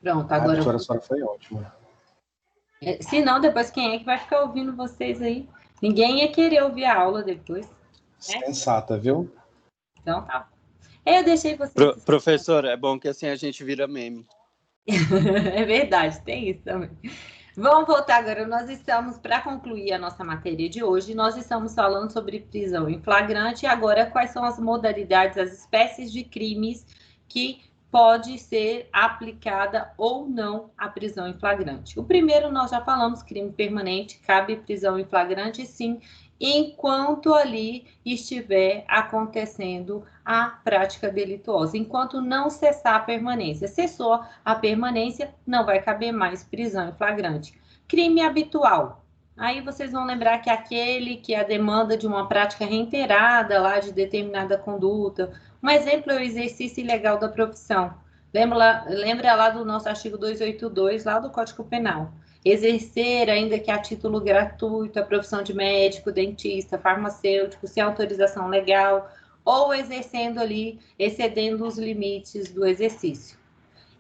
Pronto, Ah, agora... professora, a senhora foi ótima. Se não, depois quem é que vai ficar ouvindo vocês aí? Ninguém ia querer ouvir a aula depois, né? Sensata, viu? Então tá. Eu deixei vocês... Professor, é bom que assim a gente vira meme. É verdade, tem isso também. Vamos voltar agora. Nós estamos, para concluir a nossa matéria de hoje, nós estamos falando sobre prisão em flagrante e agora quais são as modalidades, as espécies de crimes que pode ser aplicada ou não a prisão em flagrante. O primeiro nós já falamos, crime permanente, cabe prisão em flagrante, sim, enquanto ali estiver acontecendo a prática delituosa, enquanto não cessar a permanência. Cessou a permanência, não vai caber mais prisão em flagrante. Crime habitual. Aí vocês vão lembrar que aquele que é a demanda de uma prática reiterada lá de determinada conduta. Um exemplo é o exercício ilegal da profissão. Lembra lá do nosso artigo 282, lá do Código Penal. Exercer, ainda que a título gratuito, a profissão de médico, dentista, farmacêutico, sem autorização legal, ou exercendo ali, excedendo os limites do exercício.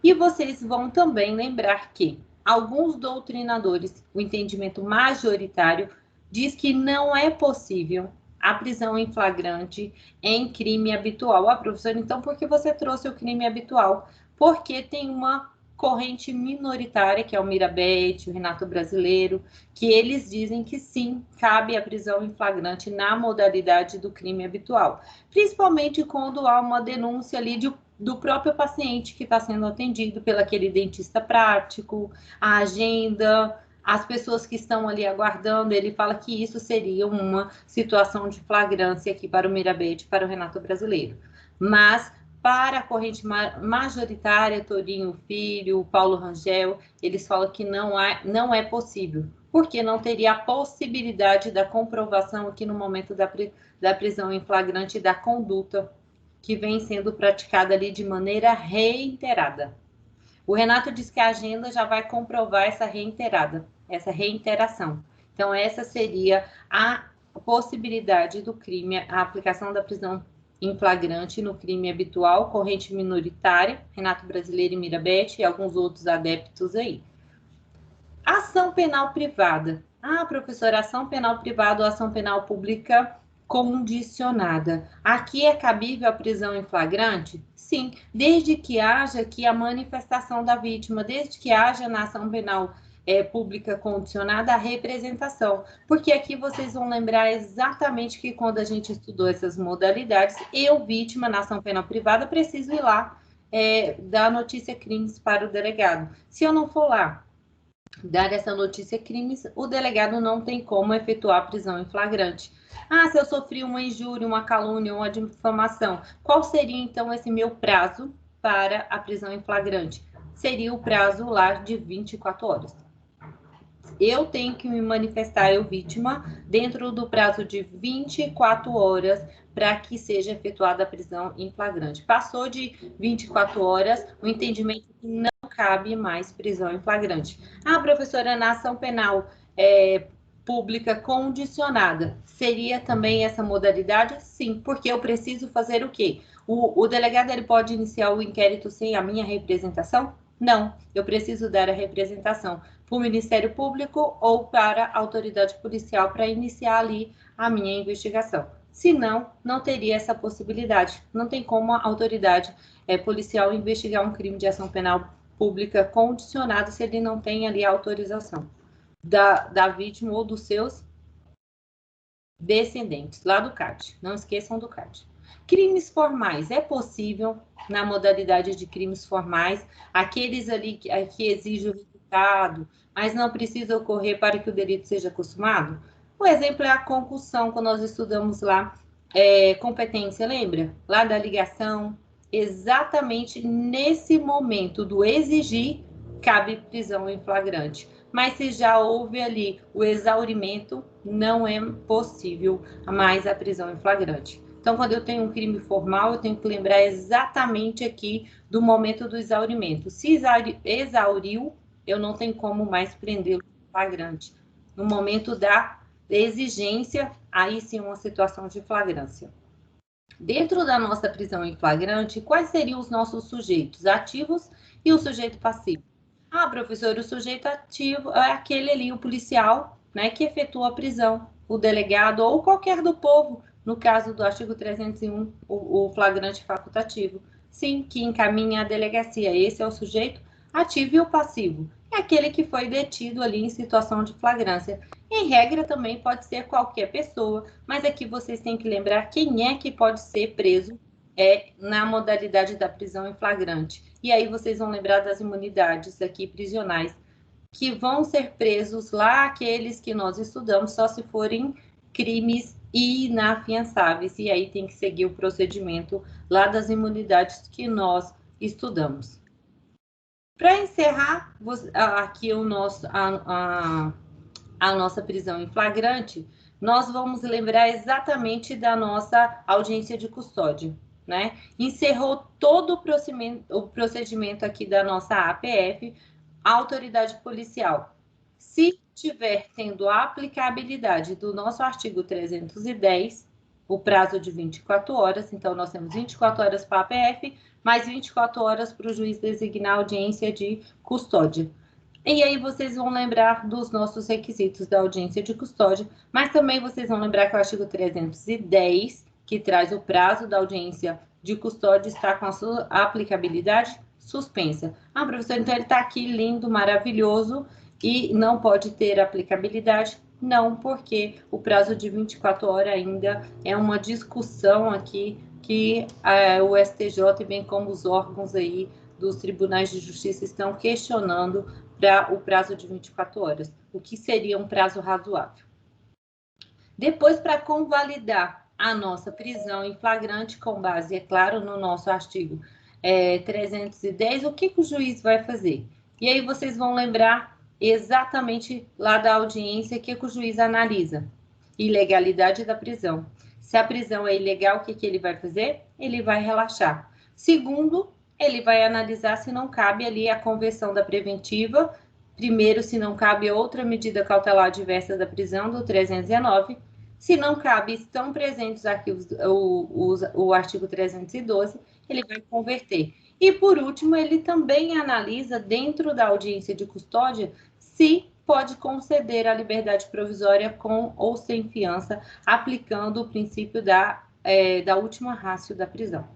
E vocês vão também lembrar que alguns doutrinadores, o entendimento majoritário, diz que não é possível a prisão em flagrante em crime habitual. Professor, então por que você trouxe o crime habitual? Porque tem uma corrente minoritária, que é o Mirabete, o Renato Brasileiro, que eles dizem que sim, cabe a prisão em flagrante na modalidade do crime habitual. Principalmente quando há uma denúncia ali do próprio paciente que está sendo atendido pelo aquele dentista prático, a agenda, as pessoas que estão ali aguardando, ele fala que isso seria uma situação de flagrância aqui para o Mirabete, para o Renato Brasileiro. Mas para a corrente majoritária, Torinho Filho, Paulo Rangel, eles falam que não é possível, porque não teria a possibilidade da comprovação aqui no momento da prisão em flagrante da conduta que vem sendo praticada ali de maneira reiterada. O Renato diz que a agenda já vai comprovar essa reiteração. Então, essa seria a possibilidade do crime, a aplicação da prisão em flagrante no crime habitual, corrente minoritária, Renato Brasileiro e Mirabete e alguns outros adeptos aí. Ação penal privada. Professora, ação penal privada ou ação penal pública condicionada. Aqui é cabível a prisão em flagrante? Sim, desde que haja aqui a manifestação da vítima, desde que haja na ação penal pública condicionada a representação. Porque aqui vocês vão lembrar exatamente que quando a gente estudou essas modalidades, eu, vítima na ação penal privada, preciso ir lá dar notícia crimes para o delegado. Se eu não for lá dar essa notícia crimes, o delegado não tem como efetuar a prisão em flagrante. Se eu sofri uma injúria, uma calúnia, uma difamação, qual seria então esse meu prazo para a prisão em flagrante? Seria o prazo lá de 24 horas. Eu tenho que me manifestar, eu vítima, dentro do prazo de 24 horas para que seja efetuada a prisão em flagrante. Passou de 24 horas, o entendimento que não cabe mais prisão em flagrante. Professora, na ação penal pública condicionada, seria também essa modalidade? Sim, porque eu preciso fazer o quê? O delegado ele pode iniciar o inquérito sem a minha representação? Não, eu preciso dar a representação para o Ministério Público ou para a autoridade policial para iniciar ali a minha investigação. Senão, não teria essa possibilidade. Não tem como a autoridade policial investigar um crime de ação penal pública condicionado se ele não tem ali a autorização da vítima ou dos seus descendentes, lá do CAD. Não esqueçam do CAD. Crimes formais. É possível, na modalidade de crimes formais, aqueles ali que exigem o resultado, mas não precisa ocorrer para que o delito seja consumado? O exemplo é a concussão, quando nós estudamos lá, competência, lembra? Lá da ligação. Exatamente nesse momento do exigir, cabe prisão em flagrante. Mas se já houve ali o exaurimento, não é possível mais a prisão em flagrante. Então, quando eu tenho um crime formal, eu tenho que lembrar exatamente aqui do momento do exaurimento. Se exauriu, eu não tenho como mais prendê-lo em flagrante. No momento da exigência, aí sim uma situação de flagrância. Dentro da nossa prisão em flagrante, quais seriam os nossos sujeitos ativos e o sujeito passivo? Ah, professor, o sujeito ativo é aquele ali, o policial, né, que efetua a prisão, o delegado ou qualquer do povo, no caso do artigo 301, o flagrante facultativo. Sim, que encaminha a delegacia. Esse é o sujeito ativo e o passivo. É aquele que foi detido ali em situação de flagrância. Em regra, também pode ser qualquer pessoa, mas aqui vocês têm que lembrar quem é que pode ser preso na modalidade da prisão em flagrante. E aí vocês vão lembrar das imunidades aqui prisionais, que vão ser presos lá aqueles que nós estudamos, só se forem crimes inafiançáveis. E aí tem que seguir o procedimento lá das imunidades que nós estudamos. Para encerrar aqui a nossa prisão em flagrante, nós vamos lembrar exatamente da nossa audiência de custódia, né? Encerrou todo o procedimento aqui da nossa APF, a autoridade policial. Se tiver tendo a aplicabilidade do nosso artigo 310, o prazo de 24 horas, então nós temos 24 horas para a APF, mais 24 horas para o juiz designar audiência de custódia. E aí vocês vão lembrar dos nossos requisitos da audiência de custódia, mas também vocês vão lembrar que o artigo 310, que traz o prazo da audiência de custódia, está com a sua aplicabilidade suspensa. Ah, professor, então ele está aqui lindo, maravilhoso, e não pode ter aplicabilidade? Não, porque o prazo de 24 horas ainda é uma discussão aqui que o STJ, bem como os órgãos aí dos tribunais de justiça, estão questionando para o prazo de 24 horas, o que seria um prazo razoável. Depois, para convalidar a nossa prisão em flagrante, com base, é claro, no nosso artigo 310, o que o juiz vai fazer? E aí vocês vão lembrar exatamente lá da audiência que o juiz analisa. Ilegalidade da prisão. Se a prisão é ilegal, o que ele vai fazer? Ele vai relaxar. Segundo, ele vai analisar se não cabe ali a conversão da preventiva. Primeiro, se não cabe outra medida cautelar diversa da prisão, do 319. Se não cabe, estão presentes arquivos, o artigo 312, ele vai converter. E, por último, ele também analisa, dentro da audiência de custódia, se pode conceder a liberdade provisória com ou sem fiança, aplicando o princípio da última ratio da prisão.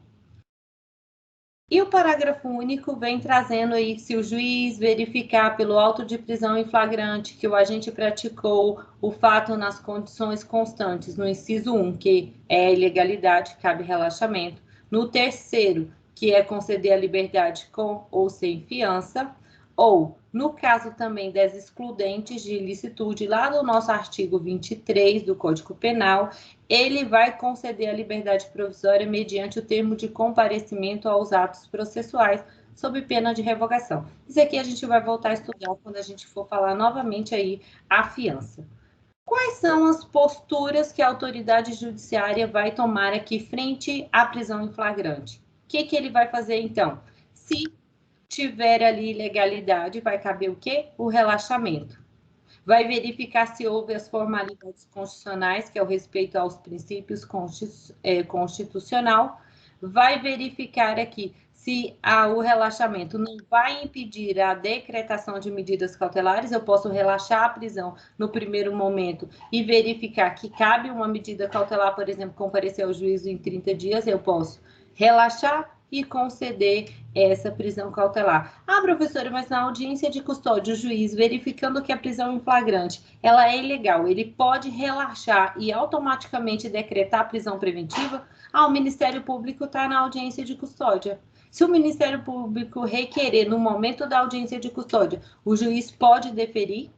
E o parágrafo único vem trazendo aí, se o juiz verificar pelo auto de prisão em flagrante que o agente praticou o fato nas condições constantes, no inciso 1, que é a ilegalidade, cabe relaxamento. No terceiro, que é conceder a liberdade com ou sem fiança, ou, no caso também das excludentes de ilicitude, lá no nosso artigo 23 do Código Penal, ele vai conceder a liberdade provisória mediante o termo de comparecimento aos atos processuais, sob pena de revogação. Isso aqui a gente vai voltar a estudar quando a gente for falar novamente aí a fiança. Quais são as posturas que a autoridade judiciária vai tomar aqui frente à prisão em flagrante? O que ele vai fazer, então? Se tiver ali ilegalidade, vai caber o quê? O relaxamento. Vai verificar se houve as formalidades constitucionais, que é o respeito aos princípios constitucional. Vai verificar aqui se o relaxamento não vai impedir a decretação de medidas cautelares. Eu posso relaxar a prisão no primeiro momento e verificar que cabe uma medida cautelar, por exemplo, comparecer ao juízo em 30 dias, eu posso relaxar e conceder essa prisão cautelar. Ah, professora, mas na audiência de custódia, o juiz, verificando que a prisão em flagrante ela é ilegal, ele pode relaxar e automaticamente decretar a prisão preventiva? Ah, o Ministério Público está na audiência de custódia. Se o Ministério Público requerer no momento da audiência de custódia, o juiz pode deferir,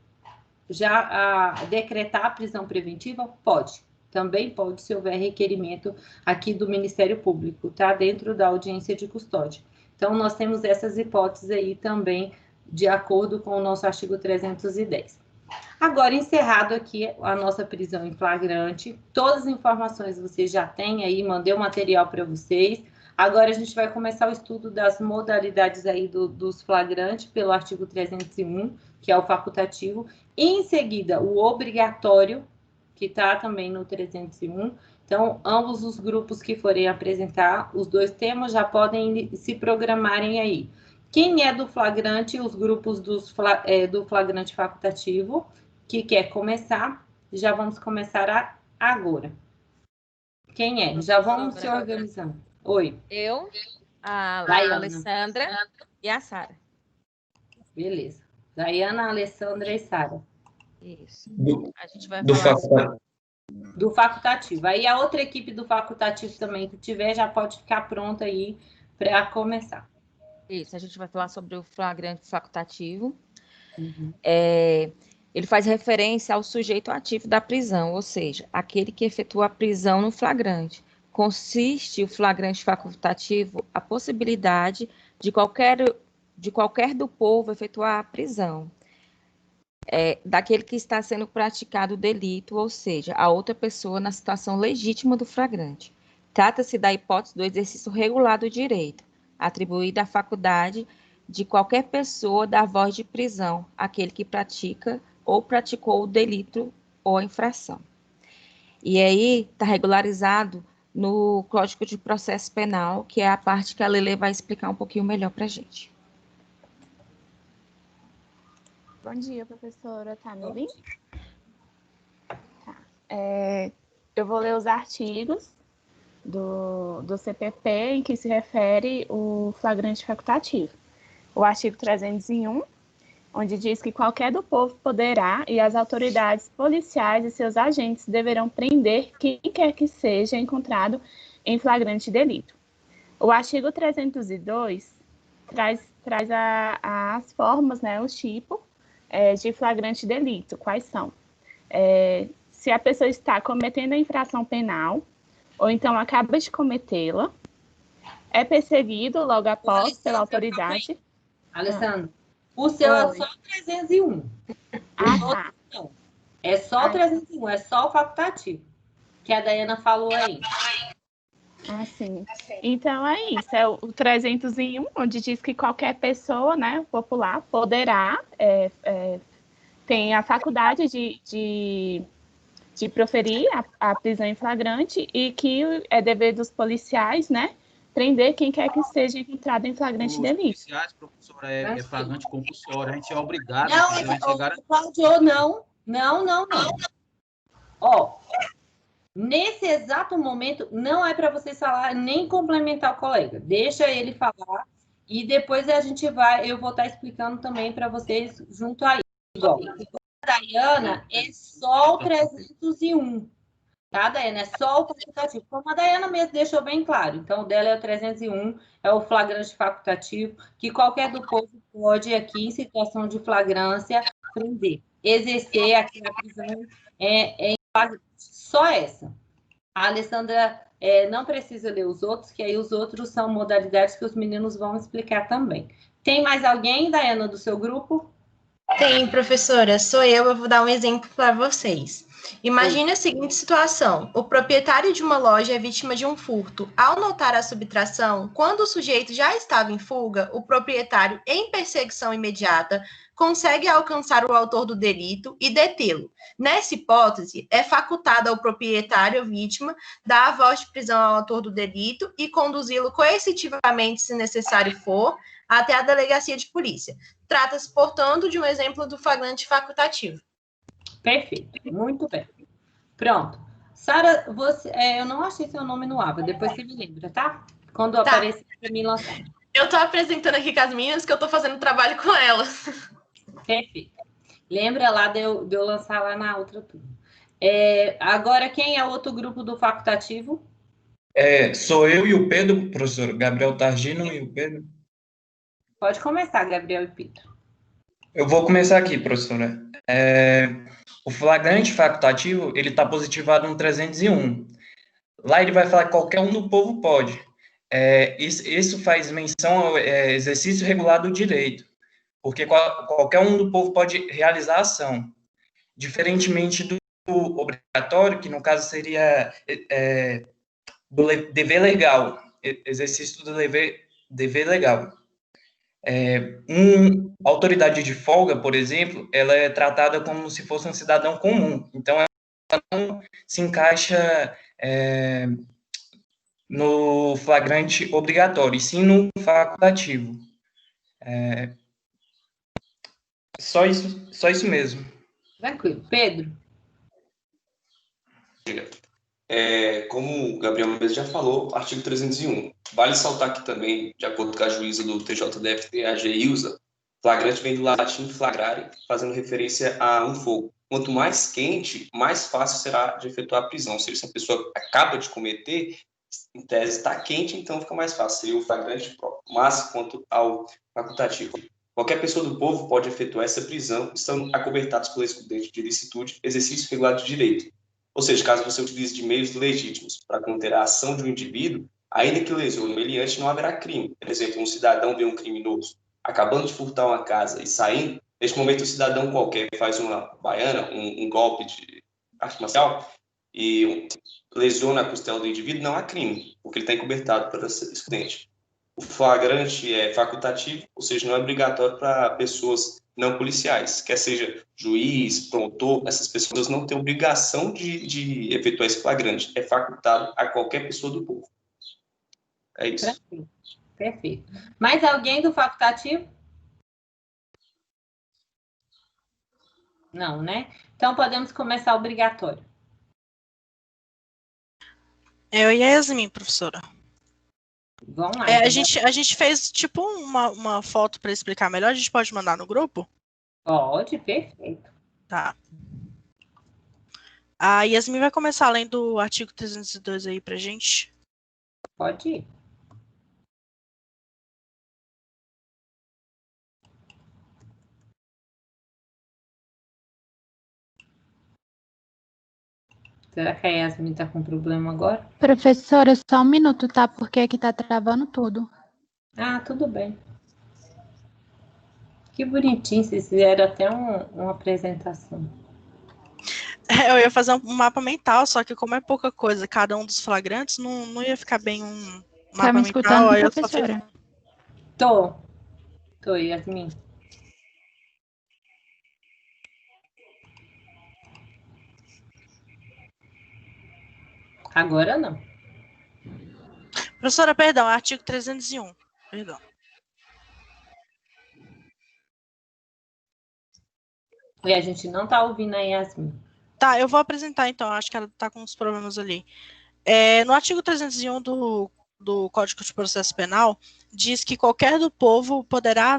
já decretar a prisão preventiva? Pode. Também pode, se houver requerimento aqui do Ministério Público, tá? Dentro da audiência de custódia. Então, nós temos essas hipóteses aí também, de acordo com o nosso artigo 310. Agora, encerrado aqui a nossa prisão em flagrante, todas as informações vocês já têm aí, mandei o material para vocês. Agora, a gente vai começar o estudo das modalidades aí dos flagrantes, pelo artigo 301, que é o facultativo. E, em seguida, o obrigatório, que está também no 301. Então, ambos os grupos que forem apresentar os dois temas já podem se programarem aí. Quem é do flagrante, os grupos do flagrante facultativo, que quer começar, já vamos começar agora. Quem é? Já vamos se organizando. Oi. Eu, a Daiana. Alessandra e a Sara. Beleza. Daiana, Alessandra e Sara. Isso. Do, A gente vai do falar facultativo. Do facultativo. Aí a outra equipe do facultativo também que tiver já pode ficar pronta aí para começar. isso. A gente vai falar sobre o flagrante facultativo. Uhum. Ele faz referência ao sujeito ativo da prisão, ou seja, aquele que efetua a prisão no flagrante. Consiste o flagrante facultativo a possibilidade de qualquer do povo efetuar a prisão. Daquele que está sendo praticado o delito, ou seja, a outra pessoa na situação legítima do flagrante. Trata-se da hipótese do exercício regular do direito, atribuída à faculdade de qualquer pessoa dar voz de prisão àquele que pratica ou praticou o delito ou a infração. E aí está regularizado no Código de Processo Penal, que é a parte que a Lele vai explicar um pouquinho melhor para a gente. Bom dia, professora. Tá me ouvindo? Tá. Eu vou ler os artigos do CPP em que se refere o flagrante facultativo. O artigo 301, onde diz que qualquer do povo poderá e as autoridades policiais e seus agentes deverão prender quem quer que seja encontrado em flagrante delito. O artigo 302 traz as formas, né, os tipos de flagrante delito. Quais são? Se a pessoa está cometendo a infração penal, ou então acaba de cometê-la, é perseguido logo após pela autoridade. Alessandra, o seu é só 301. Tá. Não. É só o 301, é só o facultativo, que a Daiana falou aí. Sim. Então é isso, é o 301, onde diz que qualquer pessoa, né, popular, poderá, tem a faculdade de proferir a prisão em flagrante e que é dever dos policiais, né, prender quem quer que seja encontrado em flagrante delito. Os policiais, professora, é flagrante compulsório, a gente é obrigado não, a entregar... Cláudio, não. Ó, nesse exato momento, não é para vocês falar nem complementar o colega. Deixa ele falar e depois eu vou estar explicando também para vocês junto aí. Igual, a Daiana é só o 301, tá, Daiana? É só o facultativo. Como a Daiana mesmo deixou bem claro. Então, o dela é o 301, é o flagrante facultativo, que qualquer do povo pode aqui, em situação de flagrância, prender, exercer aqui na prisão em flagrante. Só essa. A Alessandra não precisa ler os outros, que aí os outros são modalidades que os meninos vão explicar também. Tem mais alguém, Daiana, do seu grupo? Tem, professora, sou eu vou dar um exemplo para vocês. Imagine a seguinte situação: o proprietário de uma loja é vítima de um furto. Ao notar a subtração, quando o sujeito já estava em fuga, o proprietário, em perseguição imediata, consegue alcançar o autor do delito e detê-lo. Nessa hipótese, é facultado ao proprietário vítima dar a voz de prisão ao autor do delito e conduzi-lo coercitivamente, se necessário for, até a delegacia de polícia. Trata-se, portanto, de um exemplo do flagrante facultativo. Perfeito, muito bem. Pronto. Sara, eu não achei seu nome no ABA, depois você me lembra, tá? Quando aparecer para me lançar. Eu estou apresentando aqui com as meninas que eu estou fazendo trabalho com elas. Perfeito. Lembra lá de eu lançar lá na outra turma. Agora, quem é o outro grupo do facultativo? Sou eu e o Pedro, professor. Gabriel Targino e o Pedro. Pode começar, Gabriel e Pedro. Eu vou começar aqui, professora. O flagrante facultativo, ele está positivado no 301. Lá ele vai falar que qualquer um do povo pode. Isso faz menção ao exercício regular do direito, porque qualquer um do povo pode realizar a ação, diferentemente do obrigatório, que no caso seria do dever legal, exercício do dever legal. Uma autoridade de folga, por exemplo, ela é tratada como se fosse um cidadão comum, então ela não se encaixa no flagrante obrigatório, e sim no facultativo. Só isso mesmo. Tranquilo. Pedro? Como o Gabriel mesmo já falou, artigo 301. Vale saltar aqui também, de acordo com a juíza do TJDF-TAG Ilza, flagrante vem do latim flagrare, fazendo referência a um fogo. Quanto mais quente, mais fácil será de efetuar a prisão. Ou seja, se a pessoa acaba de cometer, em tese está quente, então fica mais fácil. Seria o flagrante próprio. Mas, quanto ao facultativo, qualquer pessoa do povo pode efetuar essa prisão, estando acobertados pela excludente de ilicitude, exercício regular de direito. Ou seja, caso você utilize de meios legítimos para conter a ação de um indivíduo, ainda que lesione o meliante, não haverá crime. Por exemplo, um cidadão vê um criminoso acabando de furtar uma casa e saindo, neste momento o cidadão qualquer faz uma baiana, um golpe de arte marcial e lesiona a costela do indivíduo, não há crime, porque ele está encobertado pela excludente. O flagrante é facultativo, ou seja, não é obrigatório para pessoas não policiais, quer seja juiz, promotor, essas pessoas não têm obrigação de efetuar esse flagrante, é facultado a qualquer pessoa do povo. É isso. Tranquilo. Perfeito. Mais alguém do facultativo? Não, né? Então, podemos começar o obrigatório. Eu e a Yasmin, professora. Vamos lá. A gente fez tipo uma foto para explicar melhor, a gente pode mandar no grupo? Pode, perfeito. Tá. A Yasmin vai começar lendo o artigo 302 aí pra gente. Pode ir. Será que a Yasmin está com problema agora? Professora, só um minuto, tá? Porque aqui tá travando tudo. Ah, tudo bem. Que bonitinho, vocês fizeram até uma apresentação. Eu ia fazer um mapa mental, só que como é pouca coisa, cada um dos flagrantes, não ia ficar bem um mapa Tá me mental. escutando, Aí eu só professora? Tô, Yasmin. Agora não. Professora, perdão, artigo 301. Perdão. E a gente não tá ouvindo a Yasmin. Tá, eu vou apresentar então, acho que ela tá com uns problemas ali. No artigo 301 do Código de Processo Penal, diz que qualquer do povo poderá,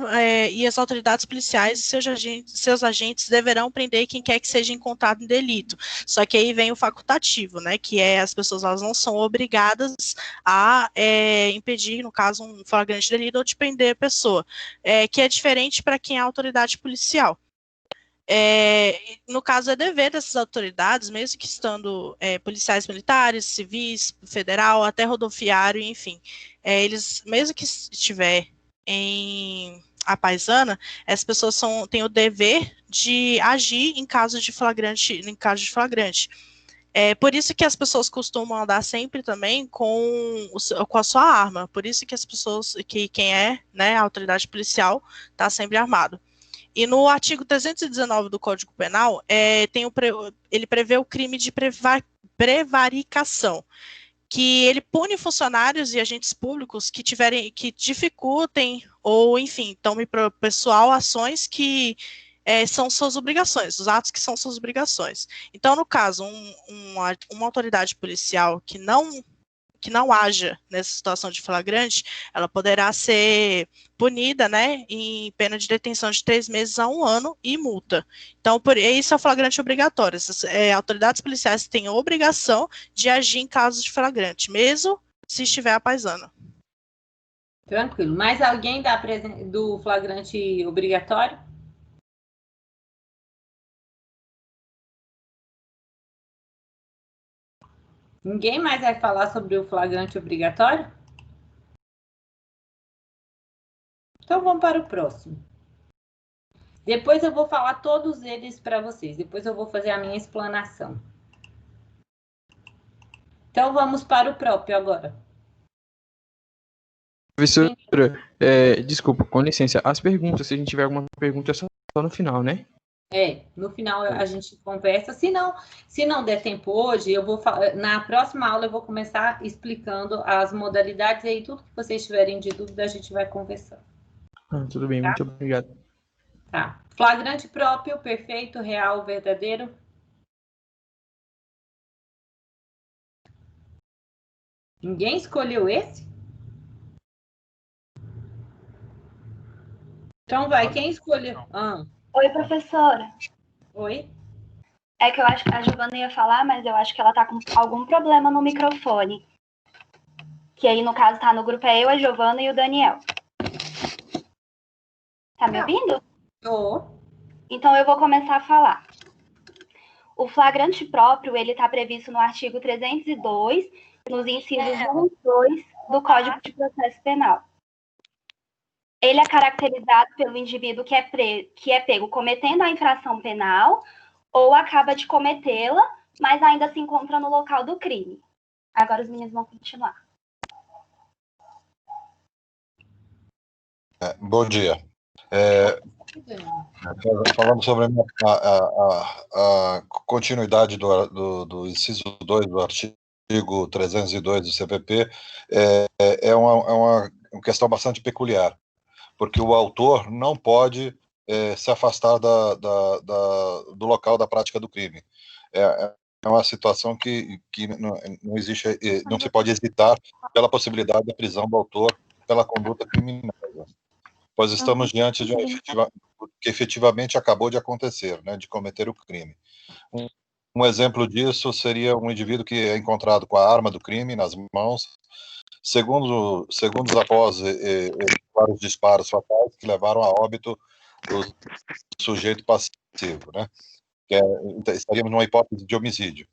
e as autoridades policiais e seus agentes deverão prender quem quer que seja encontrado em delito. Só que aí vem o facultativo, né, que as pessoas elas não são obrigadas a impedir, no caso, um flagrante delito ou de prender a pessoa, que é diferente para quem é autoridade policial. No caso, é dever dessas autoridades, mesmo que estando policiais militares, civis, federal, até rodoviário, enfim, eles, mesmo que estiver em a paisana, as pessoas têm o dever de agir em caso de flagrante. Por isso que as pessoas costumam andar sempre também com a sua arma, por isso que as pessoas, que quem é, né, a autoridade policial, está sempre armado. E no artigo 319 do Código Penal, ele prevê o crime de prevaricação, que ele pune funcionários e agentes públicos que dificultem ou, enfim, tome para o pessoal ações que são suas obrigações, os atos que são suas obrigações. Então, no caso, uma autoridade policial que não haja nessa situação de flagrante, ela poderá ser punida, né, em pena de detenção de 3 meses a 1 ano e multa. Então, isso é o flagrante obrigatório. Essas autoridades policiais têm a obrigação de agir em caso de flagrante, mesmo se estiver a paisana. Tranquilo. Mais alguém do flagrante obrigatório? Ninguém mais vai falar sobre o flagrante obrigatório? Então, vamos para o próximo. Depois eu vou falar todos eles para vocês. Depois eu vou fazer a minha explanação. Então, vamos para o próprio agora. Professora, desculpa, com licença. As perguntas, se a gente tiver alguma pergunta, é só no final, né? No final a gente conversa. Se não der tempo hoje, na próxima aula eu vou começar explicando as modalidades e aí tudo que vocês tiverem de dúvida a gente vai conversando. Tudo bem, Tá? muito obrigado. Tá. Flagrante próprio, perfeito, real, verdadeiro. Ninguém escolheu esse? Então vai, quem escolheu? Oi, professora. Oi? É que eu acho que a Giovana ia falar, mas eu acho que ela tá com algum problema no microfone. Que aí, no caso, tá no grupo é eu, a Giovana e o Daniel. Tá me ouvindo? Tô. Então eu vou começar a falar. O flagrante próprio, ele está previsto no artigo 302, nos incisos 1 e 2 do Código de Processo Penal. Ele é caracterizado pelo indivíduo que é pego cometendo a infração penal ou acaba de cometê-la, mas ainda se encontra no local do crime. Agora os meninos vão continuar. Bom dia. Falando sobre a continuidade do inciso 2 do artigo 302 do CPP, é uma questão bastante peculiar, porque o autor não pode se afastar do local da prática do crime. É uma situação que não existe, não se pode hesitar pela possibilidade da prisão do autor pela conduta criminosa, pois estamos diante de que efetivamente acabou de acontecer, né, de cometer o crime. Um exemplo disso seria um indivíduo que é encontrado com a arma do crime nas mãos, segundos após vários disparos fatais que levaram a óbito o sujeito passivo, né? Estaríamos numa hipótese de homicídio.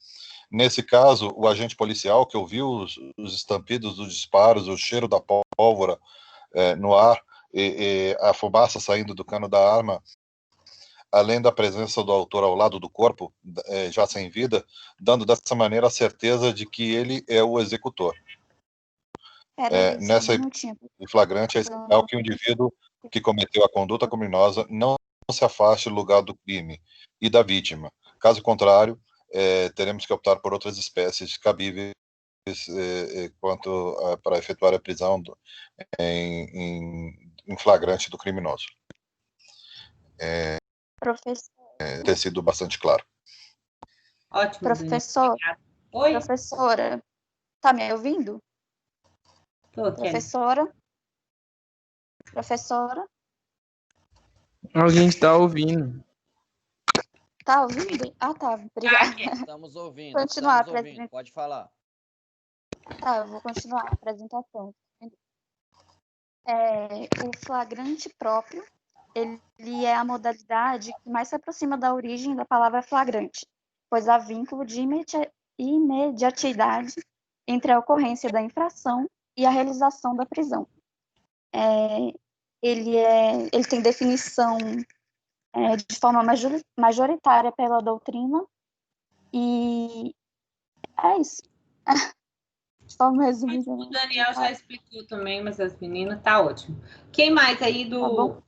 Nesse caso, o agente policial que ouviu os estampidos dos disparos, o cheiro da pólvora no ar, e a fumaça saindo do cano da arma, além da presença do autor ao lado do corpo, já sem vida, dando dessa maneira a certeza de que ele é o executor. Nessa flagrante, é essencial que o indivíduo que cometeu a conduta criminosa não se afaste do lugar do crime e da vítima. Caso contrário, teremos que optar por outras espécies cabíveis quanto para efetuar a prisão em flagrante do criminoso. Ter sido bastante claro. Ótimo. Professora, tá me ouvindo? Tô, Professora? Alguém está ouvindo. Tá ouvindo? Ah, tá. Obrigada. Estamos ouvindo. Continuar estamos ouvindo. Pode falar. Tá, eu vou continuar a apresentação. O flagrante próprio, ele é a modalidade que mais se aproxima da origem da palavra flagrante, pois há vínculo de imediatidade entre a ocorrência da infração e a realização da prisão. Ele tem definição de forma majoritária pela doutrina e é isso. De forma resumida. O Daniel já explicou também, mas as meninas, tá ótimo. Quem mais aí do...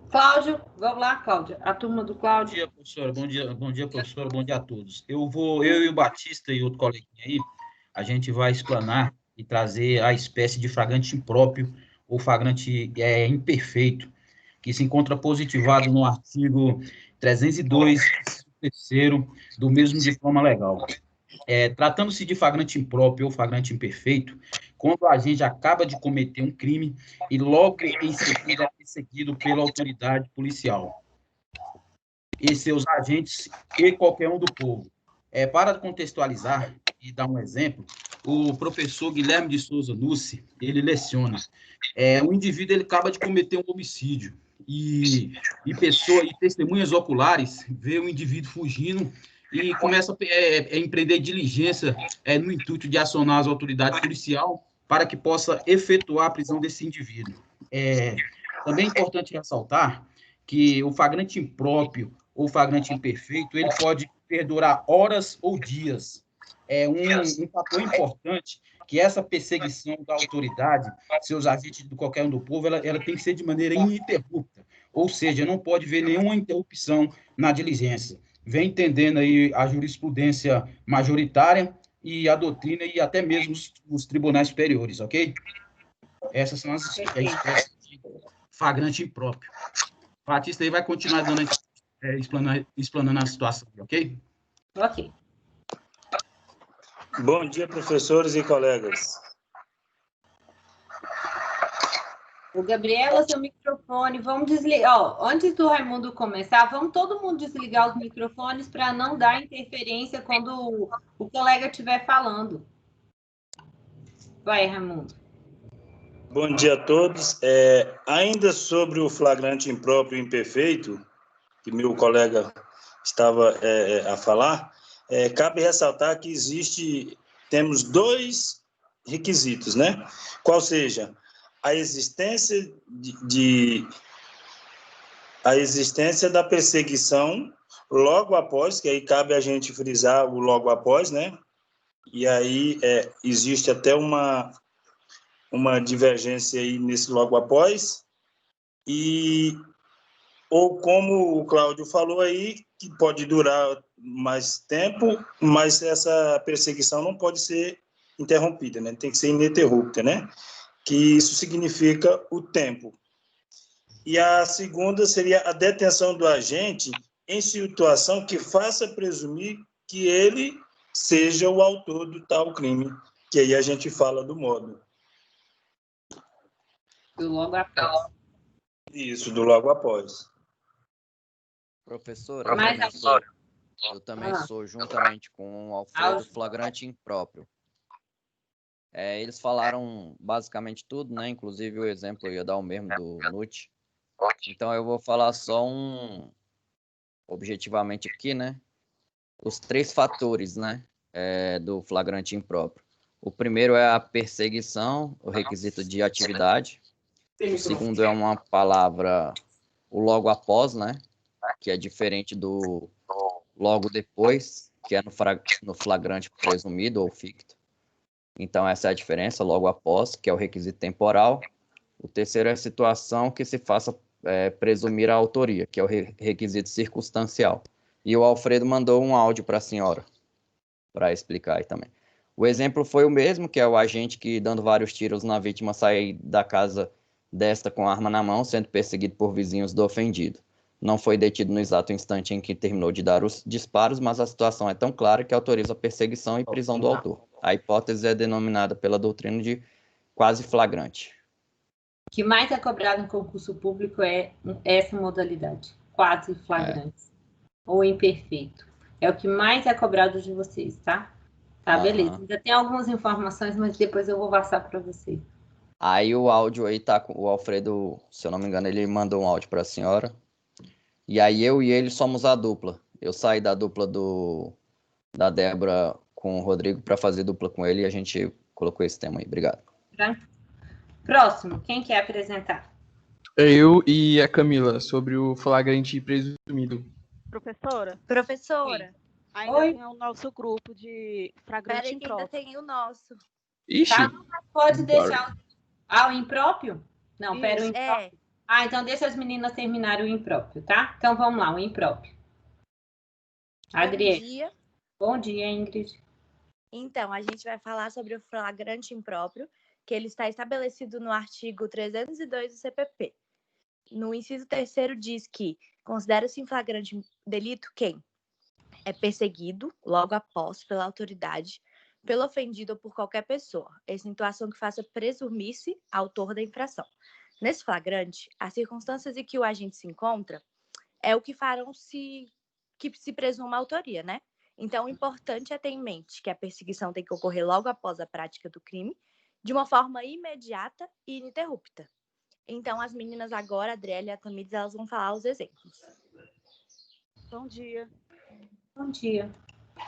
Cláudio, vamos lá, Cláudio. A turma do Cláudio. Bom dia, professora. Bom dia, professora. Bom dia a todos. Eu e o Batista e outro coleguinha aí, a gente vai explanar e trazer a espécie de flagrante impróprio ou flagrante imperfeito, que se encontra positivado no artigo 302, terceiro, do mesmo diploma legal. Tratando-se de flagrante impróprio ou flagrante imperfeito, quando a gente acaba de cometer um crime e logo em seguida é perseguido pela autoridade policial e seus agentes e qualquer um do povo. Para contextualizar e dar um exemplo, o professor Guilherme de Souza Nucci, ele leciona. Um indivíduo ele acaba de cometer um homicídio e testemunhas oculares vê o indivíduo fugindo e começa a empreender diligência no intuito de acionar as autoridades policiais para que possa efetuar a prisão desse indivíduo. Também é importante ressaltar que o flagrante impróprio ou flagrante imperfeito, ele pode perdurar horas ou dias. Um fator importante que essa perseguição da autoridade, seus agentes de qualquer um do povo, ela tem que ser de maneira ininterrupta, ou seja, não pode haver nenhuma interrupção na diligência. Vem entendendo aí a jurisprudência majoritária e a doutrina e até mesmo os tribunais superiores, ok? Essas são as espécies de flagrante impróprio. O Batista aí vai continuar dando, explanando a situação, ok? Ok. Bom dia, professores e colegas. O Gabriela, seu microfone, vamos desligar. Ó, antes do Raimundo começar, vamos todo mundo desligar os microfones para não dar interferência quando o colega estiver falando. Vai, Raimundo. Bom dia a todos. Ainda sobre o flagrante impróprio e imperfeito, que meu colega estava a falar, cabe ressaltar que temos dois requisitos, né? Qual seja a existência a existência da perseguição logo após, que aí cabe a gente frisar o logo após, né? E aí existe até uma divergência aí nesse logo após, ou como o Cláudio falou aí, que pode durar mais tempo, mas essa perseguição não pode ser interrompida, né? Tem que ser ininterrupta, né? Que isso significa o tempo. E a segunda seria a detenção do agente em situação que faça presumir que ele seja o autor do tal crime, que aí a gente fala do modo. Do logo após. Isso, do logo após. Professora, eu também sou, juntamente com o Alfredo, flagrante impróprio. Eles falaram basicamente tudo, né? Inclusive o exemplo eu ia dar o mesmo do NUT. Então eu vou falar só objetivamente aqui, né? Os 3 fatores, né? Do flagrante impróprio. O primeiro é a perseguição, o requisito de atividade. O segundo é uma palavra, o logo após, né? Que é diferente do logo depois, que é no flagrante presumido ou ficto. Então, essa é a diferença, logo após, que é o requisito temporal. O terceiro é a situação que se faça presumir a autoria, que é o requisito circunstancial. E o Alfredo mandou um áudio para a senhora, para explicar aí também. O exemplo foi o mesmo, que é o agente que, dando vários tiros na vítima, sai da casa desta com a arma na mão, sendo perseguido por vizinhos do ofendido. Não foi detido no exato instante em que terminou de dar os disparos, mas a situação é tão clara que autoriza a perseguição e prisão do autor. A hipótese é denominada pela doutrina de quase flagrante. O que mais é cobrado em concurso público é essa modalidade, quase flagrante, ou imperfeito. É o que mais é cobrado de vocês, tá? Tá, beleza. Ainda tem algumas informações, mas depois eu vou passar para vocês. Aí o áudio aí tá com o Alfredo, se eu não me engano, ele mandou um áudio para a senhora. E aí eu e ele somos a dupla. Eu saí da dupla da Débora com o Rodrigo para fazer dupla com ele e a gente colocou esse tema aí. Obrigado. Próximo, quem quer apresentar? Eu e a Camila, sobre o flagrante presumido. Professora? Professora. Ainda Oi? tem o nosso grupo de flagrante Peraí que ainda impróprio. tem o nosso. Ixi. Tá? Pode deixar. O impróprio? Não, Isso, pera, o impróprio. Então deixa as meninas terminarem o impróprio, tá? Então vamos lá, o impróprio. Adriele. Bom dia. Bom dia, Ingrid. Então, a gente vai falar sobre o flagrante impróprio, que ele está estabelecido no artigo 302 do CPP. No inciso 3º diz que considera-se em flagrante delito quem é perseguido logo após pela autoridade, pelo ofendido ou por qualquer pessoa, em situação que faça presumir-se autor da infração. Nesse flagrante, as circunstâncias em que o agente se encontra é o que farão que se presuma a autoria, né? Então, o importante é ter em mente que a perseguição tem que ocorrer logo após a prática do crime, de uma forma imediata e ininterrupta. Então, as meninas agora, a Adriele e a Tamires, elas vão falar os exemplos. Bom dia. Bom dia.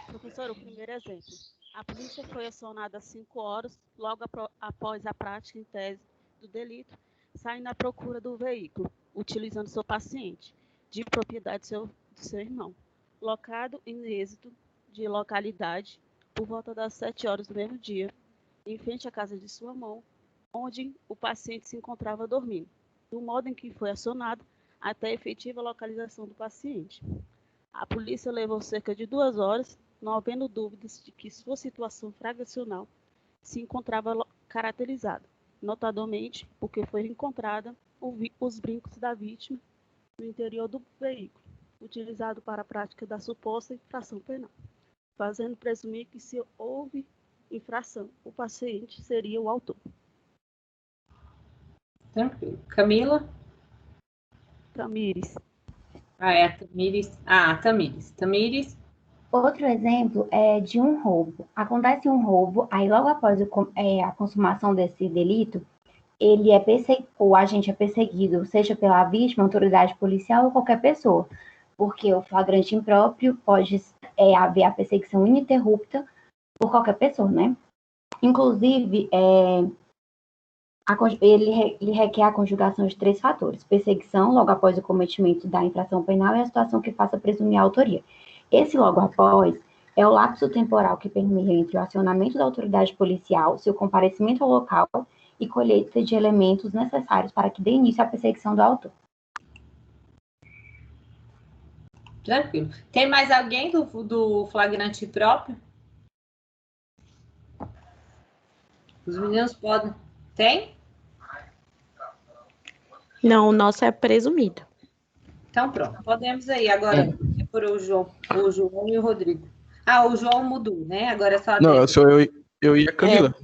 Professora, o primeiro exemplo. A polícia foi acionada às 5 horas, logo após a prática em tese do delito, saindo à procura do veículo, utilizando seu paciente, de propriedade do seu irmão, locado em êxito de localidade, por volta das 7 horas do mesmo dia, em frente à casa de sua mãe, onde o paciente se encontrava dormindo, do modo em que foi acionado até a efetiva localização do paciente. A polícia levou cerca de 2 horas, não havendo dúvidas de que sua situação fragacional se encontrava caracterizada. notadamente porque foi encontrada os brincos da vítima no interior do veículo, utilizado para a prática da suposta infração penal, fazendo presumir que se houve infração, o paciente seria o autor. Tranquilo. Camila? Tamires. É a Tamires. Tamires. Tamires? Outro exemplo é de um roubo. Acontece um roubo, aí logo após a consumação desse delito, o agente é perseguido, seja pela vítima, autoridade policial ou qualquer pessoa, porque o flagrante impróprio pode haver a perseguição ininterrupta por qualquer pessoa, né? Inclusive, ele requer a conjugação de 3 fatores: perseguição, logo após o cometimento da infração penal, e a situação que faça presumir a autoria. Esse logo após é o lapso temporal que permeia entre o acionamento da autoridade policial, seu comparecimento ao local e colheita de elementos necessários para que dê início à perseguição do autor. Tranquilo. Tem mais alguém do flagrante próprio? Os meninos podem. Tem? Não, o nosso é presumido. Então, pronto. Podemos aí. Agora é por o João e o Rodrigo. O João mudou, né? Agora é só a Não, Débora. sou eu e a Camila.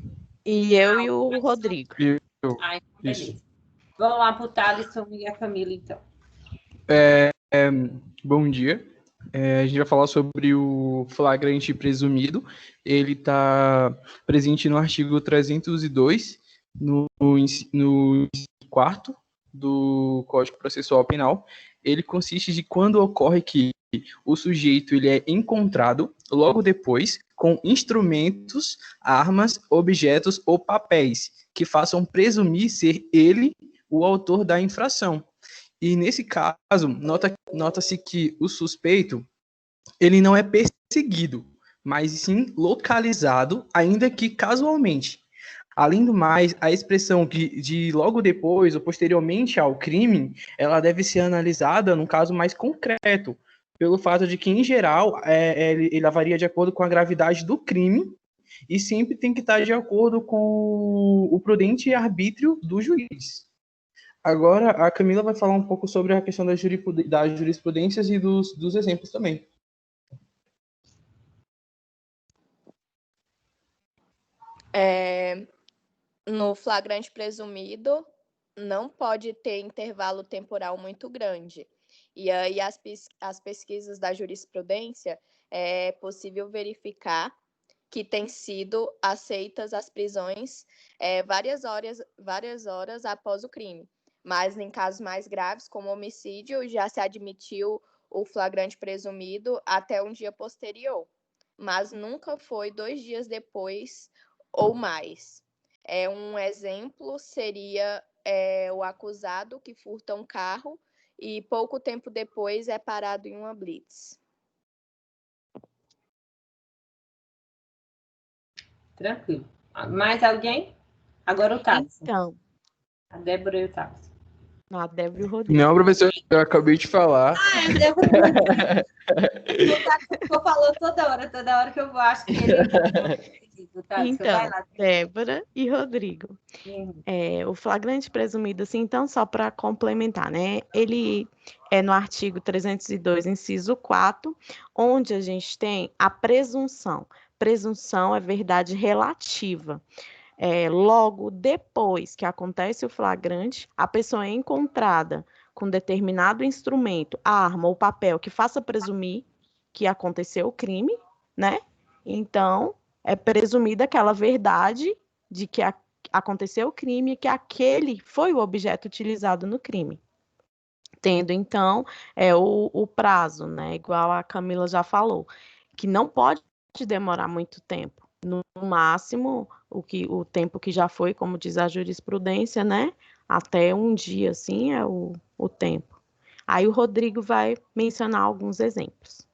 E eu e o Rodrigo. Então, beleza. Vamos lá para o Thaleson e a Camila, então. Bom dia. A gente vai falar sobre o flagrante presumido. Ele está presente no artigo 302, no inciso 4º do Código Processual Penal. Ele consiste de quando ocorre que o sujeito ele é encontrado logo depois com instrumentos, armas, objetos ou papéis que façam presumir ser ele o autor da infração. E nesse caso, nota-se que o suspeito ele não é perseguido, mas sim localizado, ainda que casualmente. Além do mais, a expressão de logo depois ou posteriormente ao crime, ela deve ser analisada num caso mais concreto, pelo fato de que, em geral, ele varia de acordo com a gravidade do crime e sempre tem que estar de acordo com o prudente arbítrio do juiz. Agora, a Camila vai falar um pouco sobre a questão das jurisprudências e dos exemplos também. No flagrante presumido, não pode ter intervalo temporal muito grande. E aí, as pesquisas da jurisprudência, é possível verificar que têm sido aceitas as prisões várias horas após o crime. Mas, em casos mais graves, como homicídio, já se admitiu o flagrante presumido até um dia posterior. Mas nunca foi 2 dias depois ou mais. Um exemplo seria o acusado que furta um carro e pouco tempo depois é parado em uma blitz. Tranquilo. Mais alguém? Agora o Thaleson. Então. A Débora e o Thaleson. Não, a Débora e o Rodrigo. Não, professor, eu acabei de falar. A Débora. Eu falo toda hora que eu vou, acho que ele... Então, Débora e Rodrigo. O flagrante presumido, assim, então, só para complementar, né? Ele é no artigo 302, inciso 4, onde a gente tem a presunção. Presunção é verdade relativa. Logo depois que acontece o flagrante, a pessoa é encontrada com determinado instrumento, arma ou papel que faça presumir que aconteceu o crime, né? Então, é presumida aquela verdade de que aconteceu o crime e que aquele foi o objeto utilizado no crime. Tendo, então, o prazo, né? Igual a Camila já falou, que não pode demorar muito tempo. No máximo, o tempo que já foi, como diz a jurisprudência, né? Até um dia, assim, é o tempo. Aí o Rodrigo vai mencionar alguns exemplos.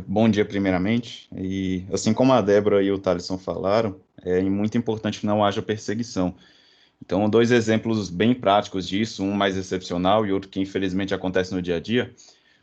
Bom dia, primeiramente. E assim como a Débora e o Thaleson falaram, é muito importante que não haja perseguição. Então, 2 exemplos bem práticos disso, um mais excepcional e outro que infelizmente acontece no dia a dia.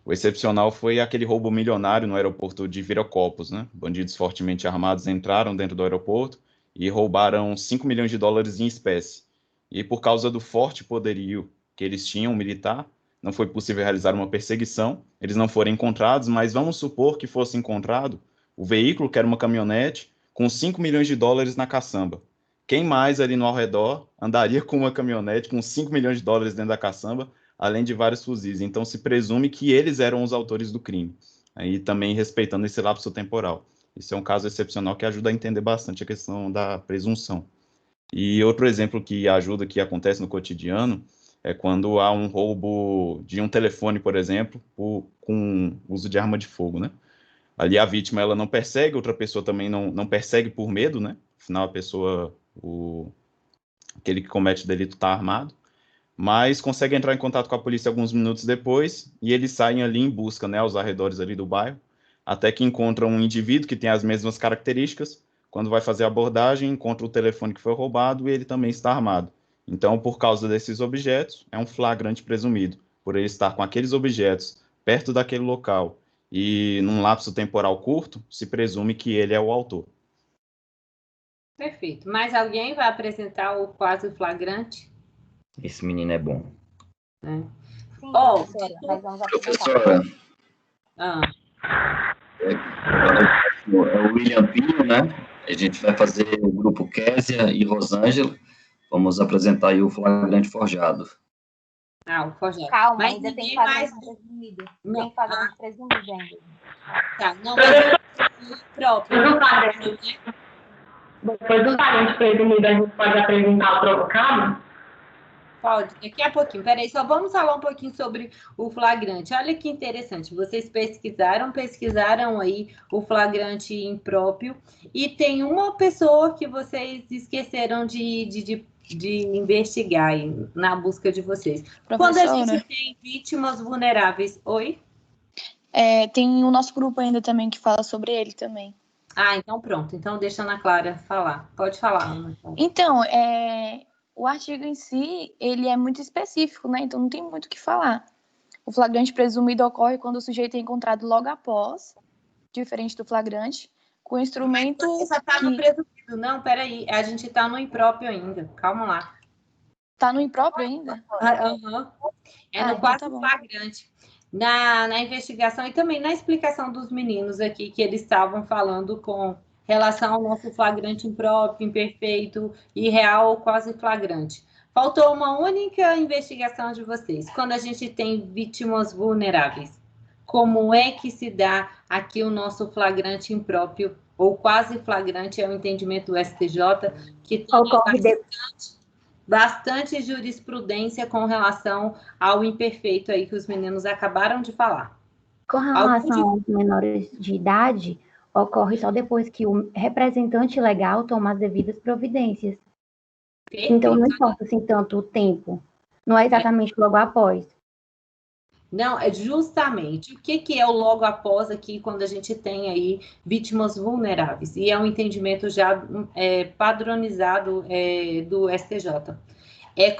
O excepcional foi aquele roubo milionário no aeroporto de Viracopos, né? Bandidos fortemente armados entraram dentro do aeroporto e roubaram 5 milhões de dólares em espécie. E por causa do forte poderio que eles tinham militar, não foi possível realizar uma perseguição, eles não foram encontrados, mas vamos supor que fosse encontrado o veículo, que era uma caminhonete, com 5 milhões de dólares na caçamba. Quem mais ali no ao redor andaria com uma caminhonete com 5 milhões de dólares dentro da caçamba, além de vários fuzis? Então se presume que eles eram os autores do crime, aí também respeitando esse lapso temporal. Isso é um caso excepcional que ajuda a entender bastante a questão da presunção. E outro exemplo que ajuda, que acontece no cotidiano, é quando há um roubo de um telefone, por exemplo, com uso de arma de fogo, né? Ali a vítima, ela não persegue, outra pessoa também não persegue por medo, né? Afinal, a pessoa, aquele que comete o delito está armado, mas consegue entrar em contato com a polícia alguns minutos depois, e eles saem ali em busca, né, aos arredores ali do bairro, até que encontram um indivíduo que tem as mesmas características. Quando vai fazer a abordagem, encontra o telefone que foi roubado e ele também está armado. Então, por causa desses objetos, é um flagrante presumido, por ele estar com aqueles objetos perto daquele local e num lapso temporal curto, se presume que ele é o autor. Perfeito. Mais alguém vai apresentar o quase flagrante? Esse menino é bom. Sim, Oh, professora, mas vamos apresentar. Professora, Ah. é o William Pinho, né? A gente vai fazer o grupo Késia e Rosângela. Vamos apresentar aí o flagrante forjado. Ah, o forjado. Calma, Mas ainda tem ninguém flagrante mais... presumido. Não. Tem flagrante presumido ainda. Tá, não, mas o próprio. Depois do flagrante presumido, a gente pode apresentar o provocado? Pode, daqui a pouquinho. Peraí, só vamos falar um pouquinho sobre o flagrante. Olha que interessante, vocês pesquisaram aí o flagrante impróprio, e tem uma pessoa que vocês esqueceram de investigar aí, na busca de vocês. Quando a gente tem vítimas vulneráveis... Oi? Tem o nosso grupo ainda também que fala sobre ele também. Ah, então pronto. Então deixa a Ana Clara falar. Pode falar, Ana Clara. Então, o artigo em si, ele é muito específico, né? Então não tem muito o que falar. O flagrante presumido ocorre quando o sujeito é encontrado logo após, diferente do flagrante, com o instrumento... Mas você só tá no presumido. Não, peraí. A gente tá no impróprio ainda. Calma lá. Tá no impróprio ainda? Aham. É no então quase tá bom. flagrante. Na investigação e também na explicação dos meninos aqui, que eles estavam falando com relação ao nosso flagrante impróprio, imperfeito, irreal ou quase flagrante. Faltou uma única investigação de vocês. Quando a gente tem vítimas vulneráveis, como é que se dá aqui o nosso flagrante impróprio ou quase flagrante, é o entendimento do STJ, que tem bastante jurisprudência com relação ao imperfeito aí que os meninos acabaram de falar. Com relação aos menores de idade, ocorre só depois que o representante legal toma as devidas providências. Perfeito. Então, não importa assim tanto o tempo. Não é exatamente logo após. Não, é justamente. O que é o logo após aqui, quando a gente tem aí vítimas vulneráveis? E é um entendimento já padronizado do STJ.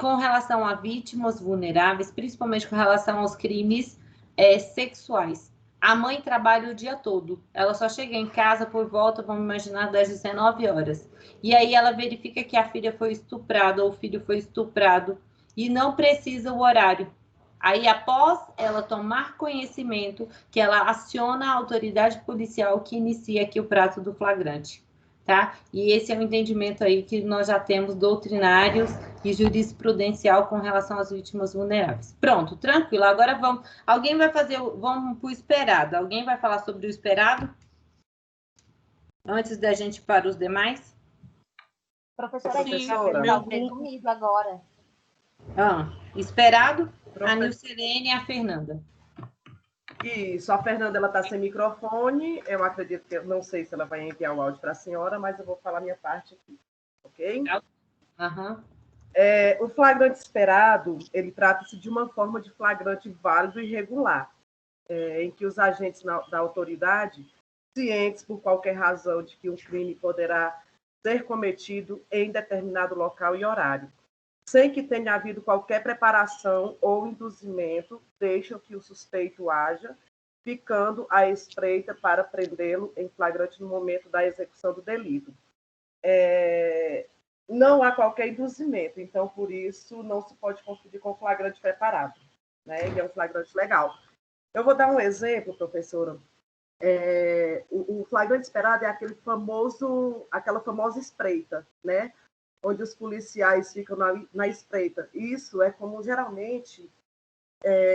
Com relação a vítimas vulneráveis, principalmente com relação aos crimes sexuais. A mãe trabalha o dia todo. Ela só chega em casa por volta, vamos imaginar, das 19 horas. E aí ela verifica que a filha foi estuprada ou o filho foi estuprado e não precisa o horário. Aí, após ela tomar conhecimento, que ela aciona a autoridade policial que inicia aqui o prazo do flagrante, tá? E esse é o entendimento aí que nós já temos doutrinários e jurisprudencial com relação às vítimas vulneráveis. Pronto, tranquilo. Agora vamos... Alguém vai fazer... Vamos para o esperado. Alguém vai falar sobre o esperado? Antes da gente ir para os demais? Professora, comigo agora. Esperado? A Nilcelene e a Fernanda. Isso, a Fernanda ela está sem microfone, eu acredito que, não sei se ela vai enviar o áudio para a senhora, mas eu vou falar minha parte aqui, ok? O flagrante esperado, ele trata-se de uma forma de flagrante válido e regular, em que os agentes da autoridade, cientes por qualquer razão de que um crime poderá ser cometido em determinado local e horário, sem que tenha havido qualquer preparação ou induzimento, deixam que o suspeito haja, ficando à espreita para prendê-lo em flagrante no momento da execução do delito. não há qualquer induzimento. Então, por isso, não se pode confundir com flagrante preparado, né? Ele é um flagrante legal. Eu vou dar um exemplo, professora. O flagrante esperado é aquela famosa espreita, né? Onde os policiais ficam na espreita. Isso é como geralmente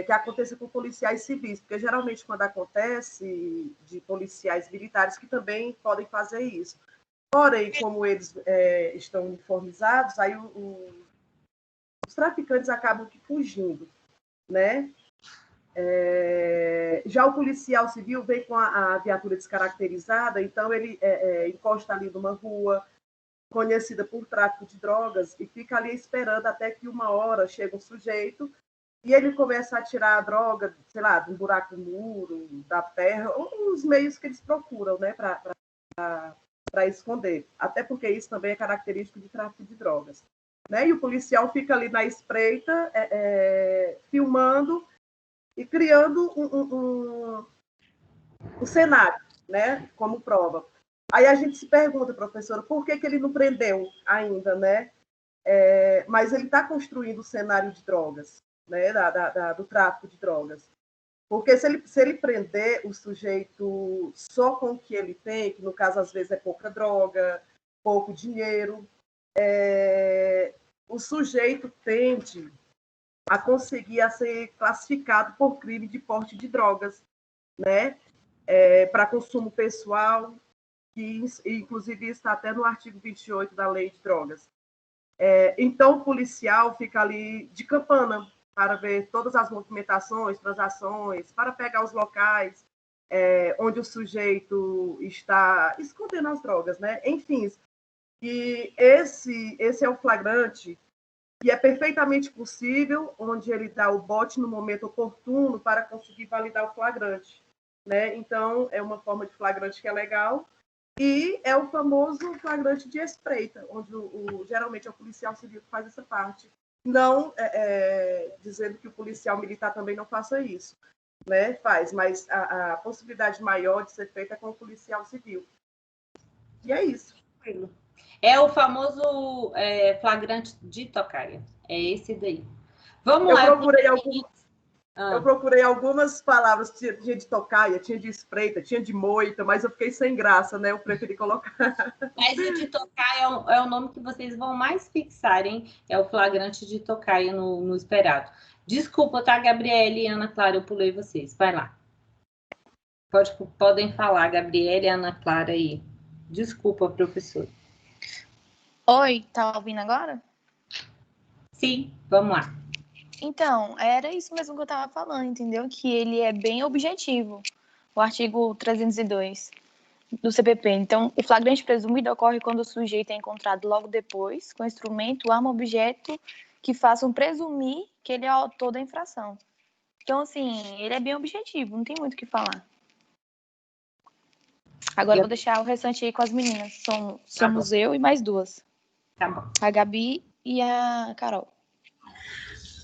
que aconteça com policiais civis, porque geralmente quando acontece de policiais militares que também podem fazer isso. Porém, como eles estão uniformizados, aí os traficantes acabam fugindo, né? Já o policial civil vem com a viatura descaracterizada, então ele encosta ali numa rua conhecida por tráfico de drogas e fica ali esperando até que uma hora chega um sujeito e ele começa a tirar a droga, sei lá, de um buraco no muro, da terra, ou os meios que eles procuram, né, para esconder. Até porque isso também é característico de tráfico de drogas, né? E o policial fica ali na espreita, filmando e criando um cenário, né, como prova. Aí a gente se pergunta, professora, por que ele não prendeu ainda, né? Mas ele está construindo o cenário de drogas, né, do tráfico de drogas. Porque se ele prender o sujeito só com o que ele tem, que no caso às vezes é pouca droga, pouco dinheiro, o sujeito tende a conseguir a ser classificado por crime de porte de drogas, né, para consumo pessoal, que inclusive está até no artigo 28 da Lei de Drogas. Então, o policial fica ali de campana para ver todas as movimentações, transações, para pegar os locais onde o sujeito está escondendo as drogas, né? Enfim, e esse é o flagrante que é perfeitamente possível, onde ele dá o bote no momento oportuno para conseguir validar o flagrante, né? Então, é uma forma de flagrante que é legal. E é o famoso flagrante de espreita, onde geralmente é o policial civil que faz essa parte. Não dizendo que o policial militar também não faça isso, né? Faz, mas a possibilidade maior de ser feita é com o policial civil. E é isso. É o famoso flagrante de tocaia. É esse daí. Vamos lá. Eu procurei algumas palavras, tinha de tocaia, tinha de espreita, tinha de moita, mas eu fiquei sem graça, né? Eu preferi colocar. Mas o de tocaia é o nome que vocês vão mais fixarem, é o flagrante de tocaia no esperado. Desculpa, tá, Gabriele e Ana Clara, eu pulei vocês. Vai lá. Podem falar, Gabriele e Ana Clara aí. Desculpa, professor. Oi, tá ouvindo agora? Sim, vamos lá. Então, era isso mesmo que eu estava falando, entendeu? Que ele é bem objetivo, o artigo 302 do CPP. Então, o flagrante presumido ocorre quando o sujeito é encontrado logo depois, com instrumento, arma, objeto que façam presumir que ele é o autor da infração. Então, assim, ele é bem objetivo, não tem muito o que falar. Agora eu vou deixar o restante aí com as meninas. Somos eu e mais duas. Tá bom. A Gabi e a Carol.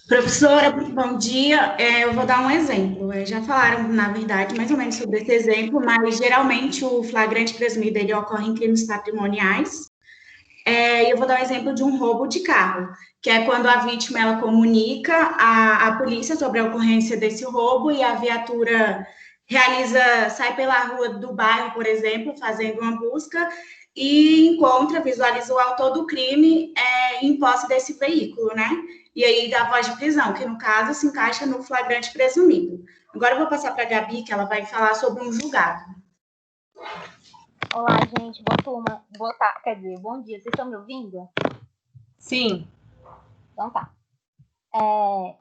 Professora, bom dia. Eu vou dar um exemplo. Já falaram, na verdade, mais ou menos sobre esse exemplo, mas geralmente o flagrante presumido ele ocorre em crimes patrimoniais. Eu vou dar um exemplo de um roubo de carro, que é quando a vítima ela comunica à polícia sobre a ocorrência desse roubo e a viatura sai pela rua do bairro, por exemplo, fazendo uma busca e visualiza o autor do crime em posse desse veículo, né? E aí dá voz de prisão, que no caso se encaixa no flagrante presumido. Agora eu vou passar para a Gabi, que ela vai falar sobre um julgado. Olá, gente. Boa turma. Bom dia. Vocês estão me ouvindo? Sim. Então tá.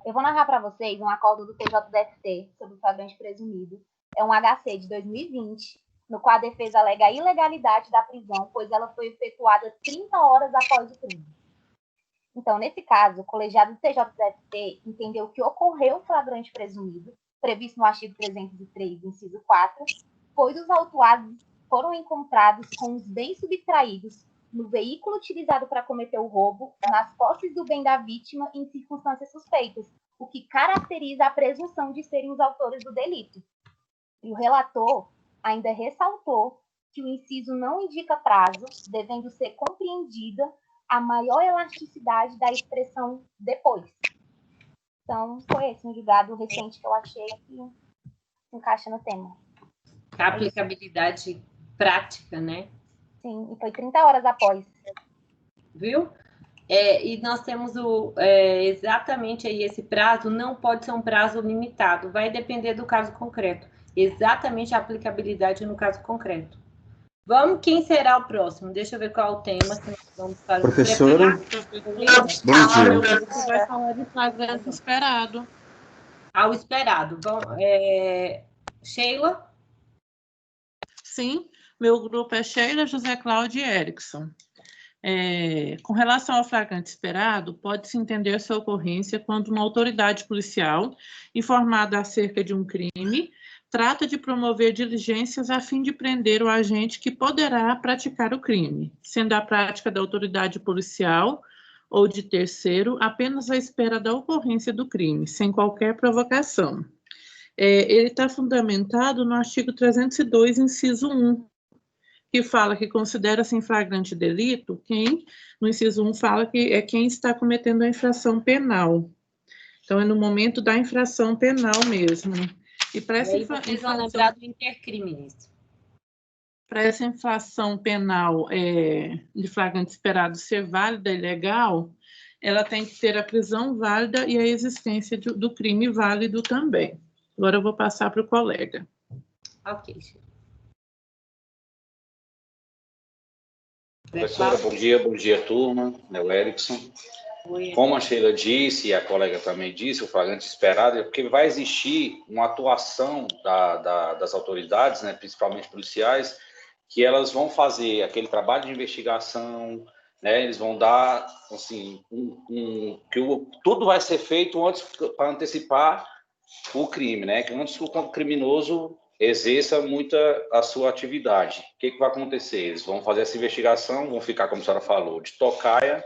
Eu vou narrar para vocês um acordo do TJDFT sobre o flagrante presumido. É um HC de 2020, no qual a defesa alega a ilegalidade da prisão, pois ela foi efetuada 30 horas após o crime. Então, nesse caso, o colegiado do TJDFT entendeu que ocorreu o flagrante presumido, previsto no artigo 303, inciso 4, pois os autuados foram encontrados com os bens subtraídos no veículo utilizado para cometer o roubo, nas posses do bem da vítima em circunstâncias suspeitas, o que caracteriza a presunção de serem os autores do delito. E o relator ainda ressaltou que o inciso não indica prazo, devendo ser compreendida a maior elasticidade da expressão depois. Então, foi esse um julgado recente que eu achei que encaixa no tema. A aplicabilidade prática, né? Sim, e foi 30 horas após. Viu? E nós temos exatamente aí esse prazo, não pode ser um prazo limitado, vai depender do caso concreto. Exatamente a aplicabilidade no caso concreto. Quem será o próximo? Deixa eu ver qual é o tema. Vamos para Professora? Bom dia. Você vai falar de flagrante esperado. Ao esperado. Sheila? Sim, meu grupo é Sheila, José Cláudio e Erickson. Com relação ao flagrante esperado, pode-se entender sua ocorrência quando uma autoridade policial, informada acerca de um crime, trata de promover diligências a fim de prender o agente que poderá praticar o crime, sendo a prática da autoridade policial ou de terceiro apenas à espera da ocorrência do crime, sem qualquer provocação. Ele está fundamentado no artigo 302, inciso 1, que fala que considera-se em flagrante delito quem, no inciso 1, fala que é quem está cometendo a infração penal. Então, é no momento da infração penal mesmo. E para essa vocês vão lembrar do intercrimes. Para essa infração penal de flagrante esperado ser válida e legal, ela tem que ter a prisão válida e a existência do crime válido também. Agora eu vou passar para o colega. Ok. Professora, bom dia, turma. É o Erickson. Como a Sheila disse, e a colega também disse, o flagrante esperado é porque vai existir uma atuação das autoridades, né, principalmente policiais, que elas vão fazer aquele trabalho de investigação, né, eles vão dar, assim, tudo vai ser feito antes para antecipar o crime, né, que antes que o criminoso exerça muita a sua atividade. O que vai acontecer? Eles vão fazer essa investigação, vão ficar, como a senhora falou, de tocaia,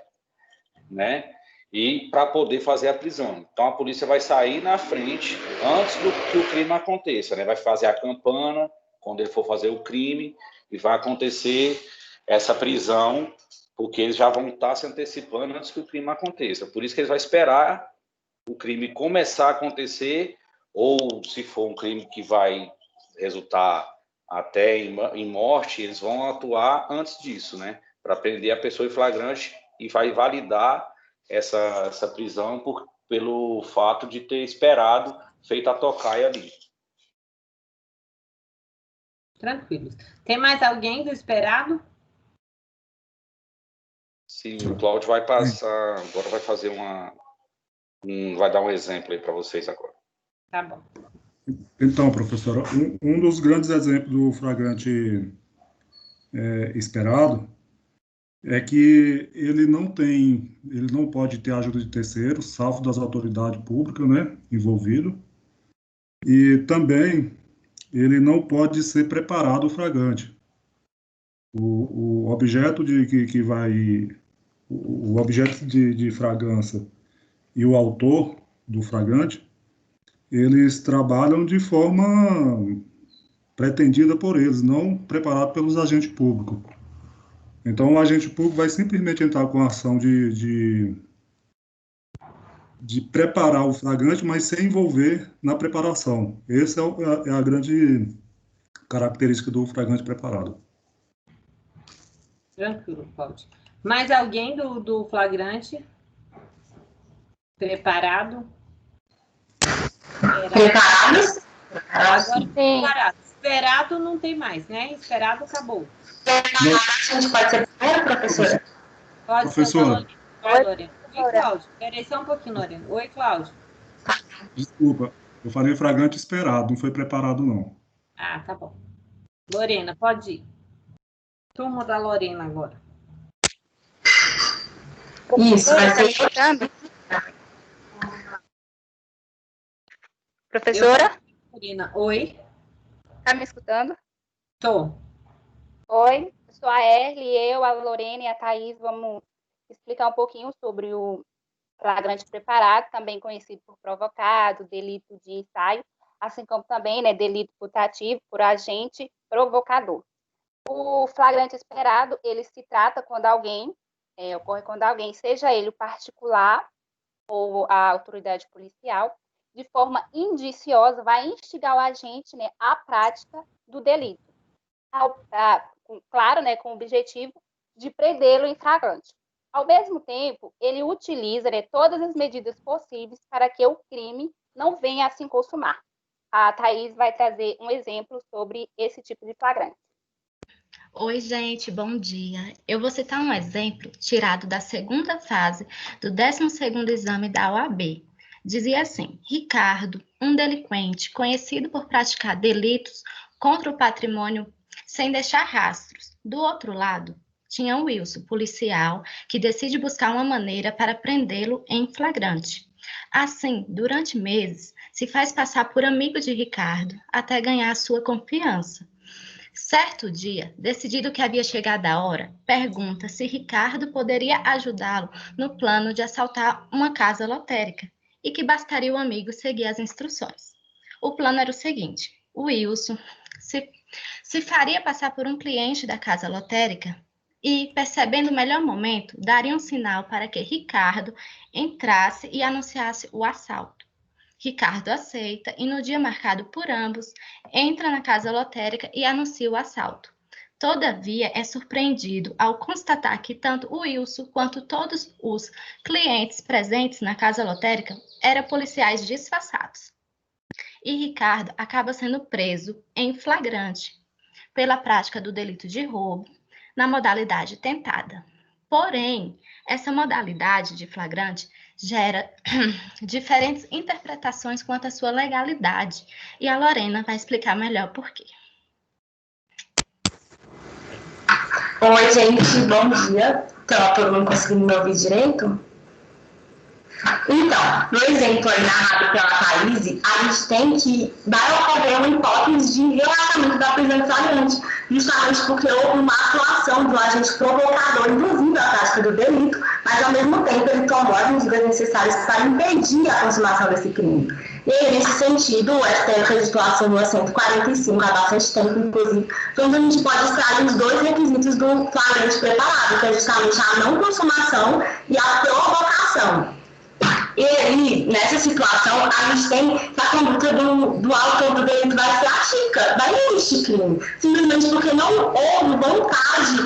né? E para poder fazer a prisão. Então, a polícia vai sair na frente antes do que o crime aconteça, né? Vai fazer a campana quando ele for fazer o crime e vai acontecer essa prisão, porque eles já vão estar se antecipando antes que o crime aconteça. Por isso que eles vão esperar o crime começar a acontecer, ou se for um crime que vai resultar até em morte, eles vão atuar antes disso, né? Para prender a pessoa em flagrante e vai validar essa prisão pelo fato de ter esperado, feito a tocaia ali. Tranquilo. Tem mais alguém do esperado? Sim, o Cláudio vai passar, agora vai fazer vai dar um exemplo aí para vocês agora. Tá bom. Então, professora, um dos grandes exemplos do flagrante esperado é que ele não pode ter ajuda de terceiros, salvo das autoridades públicas, né, envolvido, e também ele não pode ser preparado o flagrante. O objeto o objeto de flagrância e o autor do flagrante, eles trabalham de forma pretendida por eles, não preparado pelos agentes públicos. Então, o agente público vai simplesmente entrar com a ação de preparar o flagrante, mas sem envolver na preparação. Essa é a grande característica do flagrante preparado. Tranquilo, Cláudio. Mais alguém do flagrante preparado? Preparados? Agora, preparado. Esperado não tem mais, né? Esperado acabou. A gente pode ser primeiro, professora? Pode professora. ser. Oi, Lorena. Oi, Cláudio. Peraí só um pouquinho, Lorena. Oi, Cláudio. Desculpa, eu falei flagrante esperado, não foi preparado, não. Ah, tá bom. Lorena, pode ir. Turma da Lorena agora. Isso, vai ser escutando. Professora? Lorena, oi. Tá me escutando? Tô. Oi, eu sou a Erly, a Lorena e a Thaís vamos explicar um pouquinho sobre o flagrante preparado, também conhecido por provocado, delito de ensaio, assim como também, né, delito putativo por agente provocador. O flagrante esperado, ele se trata quando alguém, ocorre quando alguém, seja ele o particular ou a autoridade policial, de forma indiciosa, vai instigar o agente, né, à prática do delito. Claro, né, com o objetivo de prendê-lo em flagrante. Ao mesmo tempo, ele utiliza, né, todas as medidas possíveis para que o crime não venha a se consumar. A Thaís vai trazer um exemplo sobre esse tipo de flagrante. Oi, gente, bom dia. Eu vou citar um exemplo tirado da segunda fase do 12º exame da OAB. Dizia assim: Ricardo, um delinquente conhecido por praticar delitos contra o patrimônio sem deixar rastros. Do outro lado, tinha Wilson, policial, que decide buscar uma maneira para prendê-lo em flagrante. Assim, durante meses, se faz passar por amigo de Ricardo até ganhar a sua confiança. Certo dia, decidido que havia chegado a hora, pergunta se Ricardo poderia ajudá-lo no plano de assaltar uma casa lotérica e que bastaria o amigo seguir as instruções. O plano era o seguinte: o Wilson se faria passar por um cliente da casa lotérica e, percebendo o melhor momento, daria um sinal para que Ricardo entrasse e anunciasse o assalto. Ricardo aceita e, no dia marcado por ambos, entra na casa lotérica e anuncia o assalto. Todavia, é surpreendido ao constatar que tanto o Wilson quanto todos os clientes presentes na casa lotérica eram policiais disfarçados. E Ricardo acaba sendo preso em flagrante pela prática do delito de roubo na modalidade tentada. Porém, essa modalidade de flagrante gera diferentes interpretações quanto à sua legalidade, e a Lorena vai explicar melhor por quê. Oi, gente, bom dia. Então, todo mundo conseguindo me ouvir direito? Então, no exemplo aí narrado pela Thaís, a gente tem que vai ocorrer uma hipótese de relaxamento da prisão em flagrante, justamente porque houve uma atuação do agente provocador, induzindo a prática do delito, mas ao mesmo tempo ele tomou as medidas necessárias para impedir a consumação desse crime. E aí, nesse sentido, o STF registrou a súmula 145 há bastante tempo, inclusive, onde a gente pode extrair os dois requisitos do flagrante preparado, que é justamente a não consumação e a provocação. E aí, nessa situação, a gente tem que a conduta do autor do delito vai ser atípica, vai existir crime, simplesmente porque não houve vontade,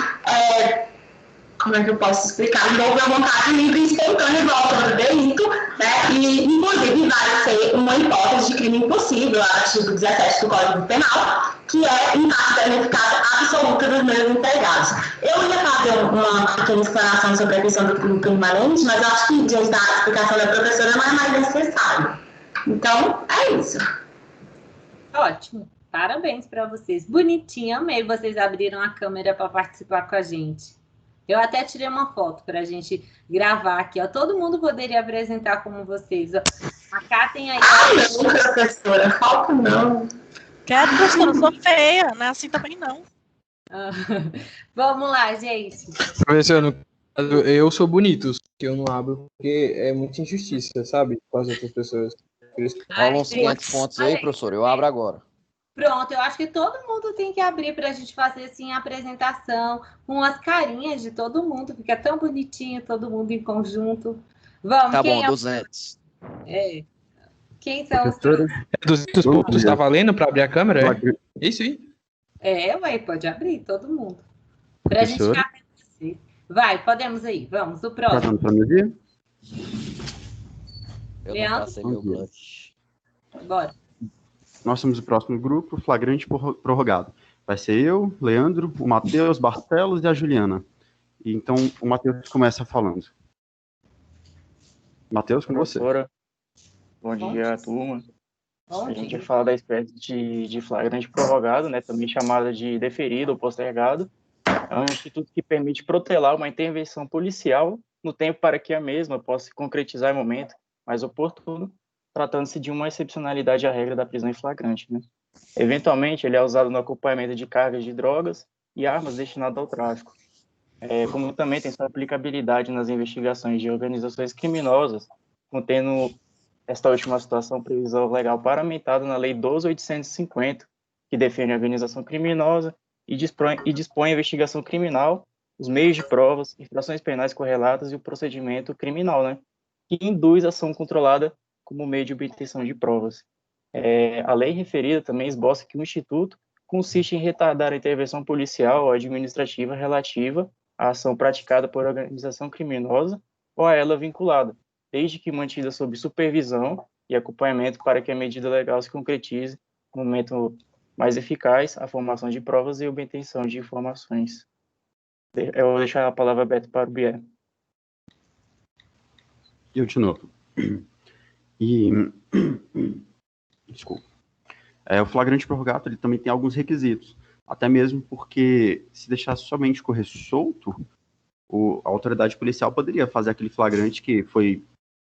como é que eu posso explicar? Não houve a vontade livre e espontânea do autor do delito, né? E, inclusive, vai ser uma hipótese de crime impossível, artigo 17 do Código Penal, que é empate da ineficácia absoluta dos meios empregados. Eu ia fazer uma pequena explanação sobre a questão do crime permanente, mas eu acho que, diante da explicação da professora, não é mais necessário. Então, é isso. Ótimo. Parabéns para vocês. Bonitinho, amei vocês abriram a câmera para participar com a gente. Eu até tirei uma foto para a gente gravar aqui, ó. Todo mundo poderia apresentar como vocês, ó. Acatem aí. Não, professora, falta não. Quero, professora, eu sou feia, não é assim também não. Vamos lá, gente. Professor, eu sou bonito, que eu não abro, porque é muita injustiça, sabe? Com as outras pessoas. Rola uns 500 pontos aí, professor, eu abro agora. Pronto, eu acho que todo mundo tem que abrir para a gente fazer assim a apresentação com as carinhas de todo mundo, fica tão bonitinho, todo mundo em conjunto. Vamos, tá quem bom, 200. Quem são os... 200 pontos, tá valendo para abrir a câmera? É isso aí. Ué, pode abrir, todo mundo. Para a gente ficar vendo vocês. Vai, podemos aí, vamos, o próximo. Tá me ver? Eu não passei meu blush. Bora. Nós somos o próximo grupo, flagrante prorrogado. Vai ser eu, Leandro, o Matheus, Barcelos e a Juliana. E então, o Matheus começa falando. Matheus, com você. Bom dia, turma. A gente vai falar da espécie de flagrante prorrogado, né, também chamada de deferido ou postergado. É um instituto que permite protelar uma intervenção policial no tempo para que a mesma possa se concretizar em momento mais oportuno, tratando-se de uma excepcionalidade à regra da prisão em flagrante, né? Eventualmente, ele é usado no acompanhamento de cargas de drogas e armas destinadas ao tráfico. Como também tem sua aplicabilidade nas investigações de organizações criminosas, contendo esta última situação previsão legal paramentada na Lei 12.850, que define a organização criminosa e dispõe a investigação criminal, os meios de provas, infrações penais correlatas e o procedimento criminal, né? Que induz a ação controlada como meio de obtenção de provas. A lei referida também esboça que o Instituto consiste em retardar a intervenção policial ou administrativa relativa à ação praticada por organização criminosa ou a ela vinculada, desde que mantida sob supervisão e acompanhamento para que a medida legal se concretize no momento mais eficaz, a formação de provas e obtenção de informações. Eu vou deixar a palavra aberta para o Bier. Eu de novo. Desculpa. O flagrante prorrogado ele também tem alguns requisitos, até mesmo porque se deixasse somente correr solto, a autoridade policial poderia fazer aquele flagrante que foi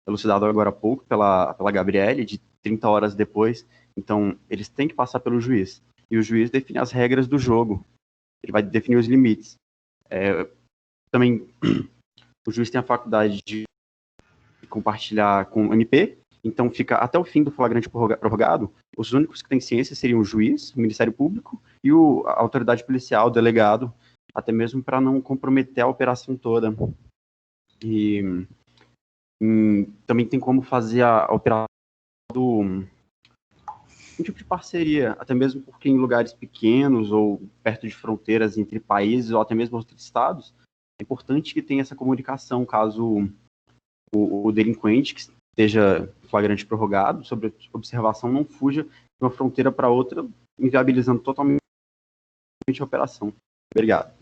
elucidado agora há pouco pela Gabriele, de 30 horas depois. Então, eles têm que passar pelo juiz. E o juiz define as regras do jogo. Ele vai definir os limites. Também, o juiz tem a faculdade de compartilhar com o MP. Então, fica até o fim do flagrante prorrogado, os únicos que têm ciência seriam o juiz, o Ministério Público e a autoridade policial, o delegado, até mesmo para não comprometer a operação toda. E também tem como fazer a operação um tipo de parceria, até mesmo porque em lugares pequenos ou perto de fronteiras entre países ou até mesmo outros estados, é importante que tenha essa comunicação caso o delinquente que esteja flagrante prorrogado, sobre observação, não fuja de uma fronteira para outra, inviabilizando totalmente a operação. Obrigado.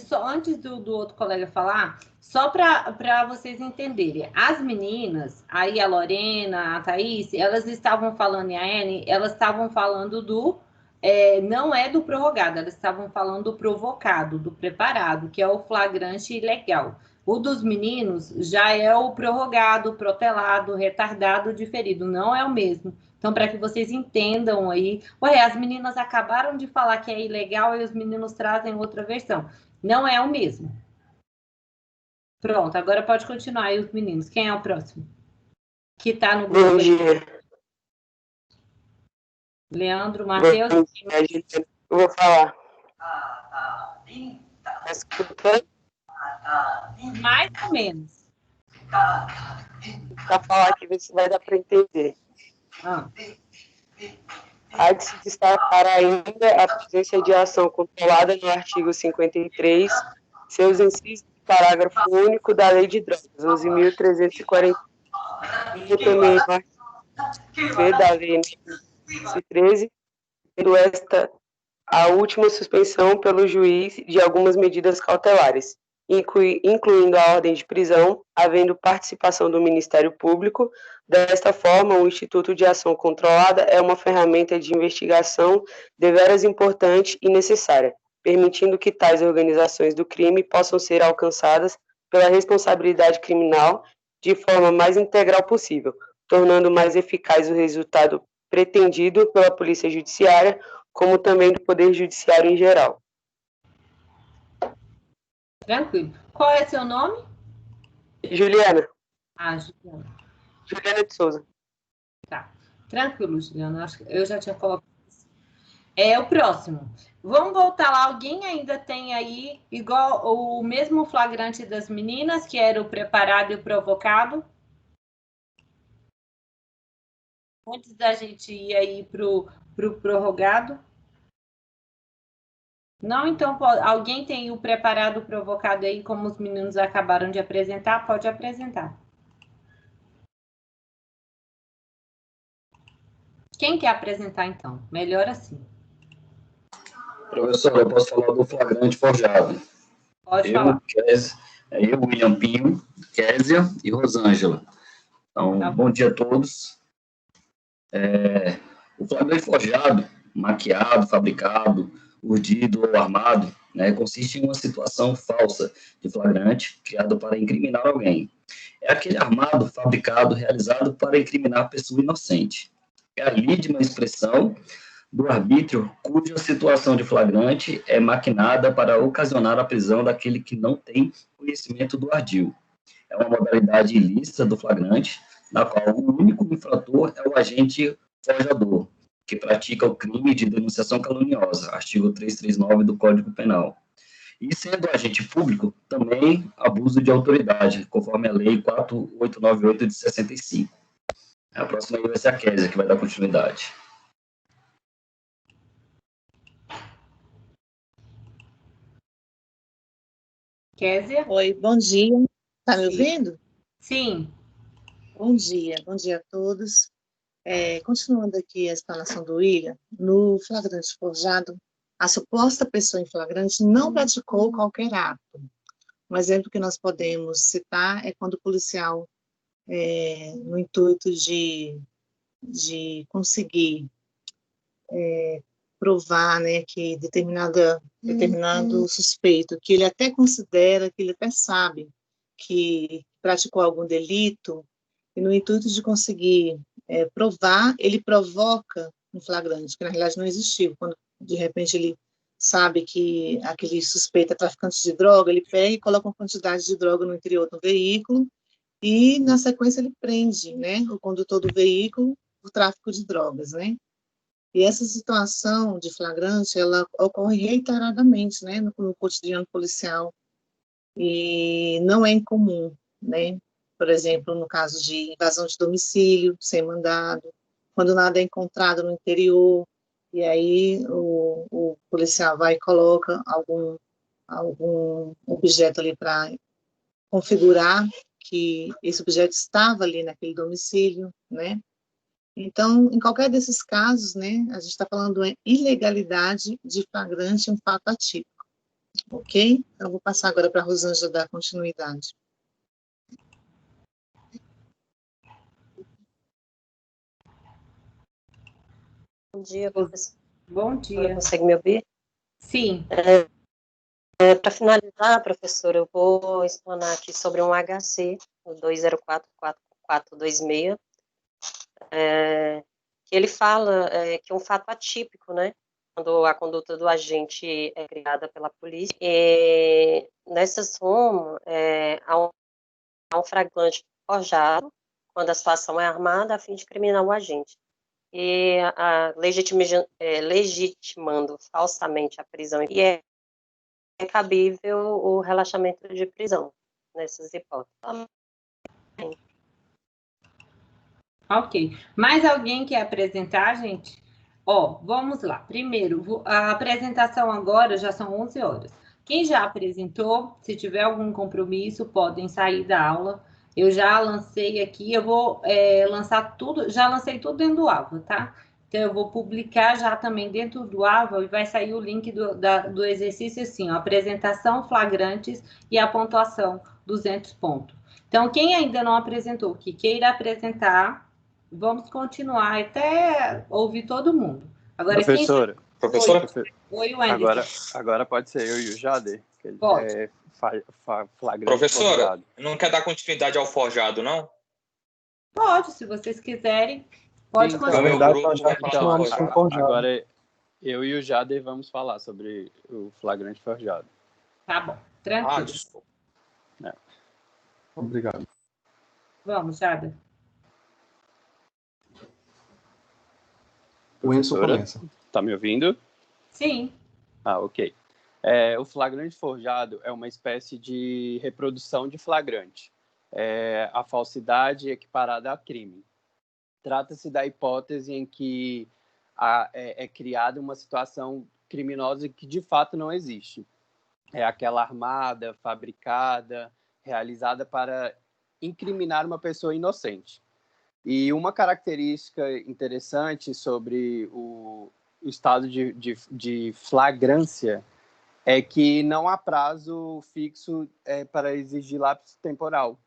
Só antes do outro colega falar, só para vocês entenderem, as meninas, aí a Lorena, a Thaís, elas estavam falando, e a Anne, elas estavam falando não é do prorrogado, elas estavam falando do provocado, do preparado, que é o flagrante ilegal. O dos meninos já é o prorrogado, protelado, retardado, diferido, não é o mesmo. Então, para que vocês entendam aí, as meninas acabaram de falar que é ilegal e os meninos trazem outra versão. Não é o mesmo. Pronto, agora pode continuar aí os meninos. Quem é o próximo? Que está no grupo. Bom dia. Leandro, Matheus. Eu vou falar. Escuta? Mais ou menos. Para falar aqui, ver se vai dar para entender. Há de se destacar ainda a presença de ação controlada no artigo 53, seus incisos do parágrafo único da Lei de Drogas, 11.340. E também no artigo B da Lei 13, sendo esta a última suspensão pelo juiz de algumas medidas cautelares, incluindo a ordem de prisão, havendo participação do Ministério Público. Desta forma, o Instituto de Ação Controlada é uma ferramenta de investigação deveras importante e necessária, permitindo que tais organizações do crime possam ser alcançadas pela responsabilidade criminal de forma mais integral possível, tornando mais eficaz o resultado pretendido pela Polícia Judiciária, como também do Poder Judiciário em geral. Tranquilo. Qual é seu nome? Juliana. Juliana. Juliana de Souza. Tá. Tranquilo, Juliana. Acho que eu já tinha colocado isso. O próximo. Vamos voltar lá. Alguém ainda tem aí igual o mesmo flagrante das meninas, que era o preparado e o provocado? Antes da gente ir aí pro prorrogado. Não, então, alguém tem o preparado provocado aí, como os meninos acabaram de apresentar? Pode apresentar. Quem quer apresentar, então? Melhor assim. Professor, eu posso falar do flagrante forjado. Pode falar. Eu, William Pinho, Késia e Rosângela. Então, bom dia a todos. O flagrante forjado, maquiado, fabricado, urdido ou armado, consiste em uma situação falsa de flagrante criada para incriminar alguém. É aquele armado, fabricado, realizado para incriminar pessoa inocente. É a lídima expressão do arbítrio cuja situação de flagrante é maquinada para ocasionar a prisão daquele que não tem conhecimento do ardil. É uma modalidade ilícita do flagrante, na qual o único infrator é o agente forjador, que pratica o crime de denunciação caluniosa, artigo 339 do Código Penal. E sendo agente público, também abuso de autoridade, conforme a Lei 4898 de 65. A próxima aí vai ser a Kézia, que vai dar continuidade. Kézia? Oi, bom dia. Está me ouvindo? Sim. Bom dia a todos. Continuando aqui a explanação do William, no flagrante forjado, a suposta pessoa em flagrante não praticou qualquer ato. Um exemplo que nós podemos citar é quando o policial, no intuito de conseguir provar, né, que determinado suspeito, que ele até considera, que ele até sabe que praticou algum delito, e no intuito de conseguir provar, ele provoca um flagrante, que na realidade não existiu. Quando, de repente, ele sabe que aquele suspeito é traficante de droga, ele pega e coloca uma quantidade de droga no interior do veículo, e, na sequência, ele prende, né, o condutor do veículo por tráfico de drogas, né? E essa situação de flagrante, ela ocorre reiteradamente, né, no cotidiano policial, e não é incomum, né? Por exemplo, no caso de invasão de domicílio, sem mandado, quando nada é encontrado no interior, e aí o policial vai e coloca algum objeto ali para configurar que esse objeto estava ali naquele domicílio, né? Então, em qualquer desses casos, né, a gente está falando em ilegalidade de flagrante, um fato atípico, ok? Então, eu vou passar agora para a Rosângela dar continuidade. Bom dia, professor. Bom dia. Consegue me ouvir? Sim. Para finalizar, professora, eu vou explanar aqui sobre um HC, o 2044426, que ele fala que é um fato atípico, né? Quando a conduta do agente é criada pela polícia. E nessa soma, há um flagrante forjado, quando a situação é armada, a fim de criminar o agente. E legitimando falsamente a prisão, e é cabível o relaxamento de prisão nessas hipóteses. Ok. Mais alguém quer apresentar, gente? Vamos lá. Primeiro, a apresentação agora já são 11 horas. Quem já apresentou, se tiver algum compromisso, podem sair da aula. Eu já lancei aqui, eu vou lançar tudo, já lancei tudo dentro do AVA, tá? Então, eu vou publicar já também dentro do AVA e vai sair o link do exercício assim, ó, apresentação, flagrantes e a pontuação, 200 pontos. Então, quem ainda não apresentou, que queira apresentar, vamos continuar até ouvir todo mundo. Agora, professora. Oi, Wendel. Agora pode ser eu e o Jader. Que pode. Flagrante. Professora, forjado. Não quer dar continuidade ao forjado, não? Pode, se vocês quiserem. Pode continuar. Na verdade, nós já continuamos com o forjado. Agora, eu e o Jader vamos falar sobre o flagrante forjado. Tá bom, tranquilo. Desculpa. Obrigado. Vamos, Jader. O Enzo começa. Tá me ouvindo? Sim. Ok. O flagrante forjado é uma espécie de reprodução de flagrante. A falsidade equiparada a crime. Trata-se da hipótese em que é criada uma situação criminosa que de fato não existe. É aquela armada, fabricada, realizada para incriminar uma pessoa inocente. E uma característica interessante sobre o estado de flagrância é que não há prazo fixo para exigir lapso temporal.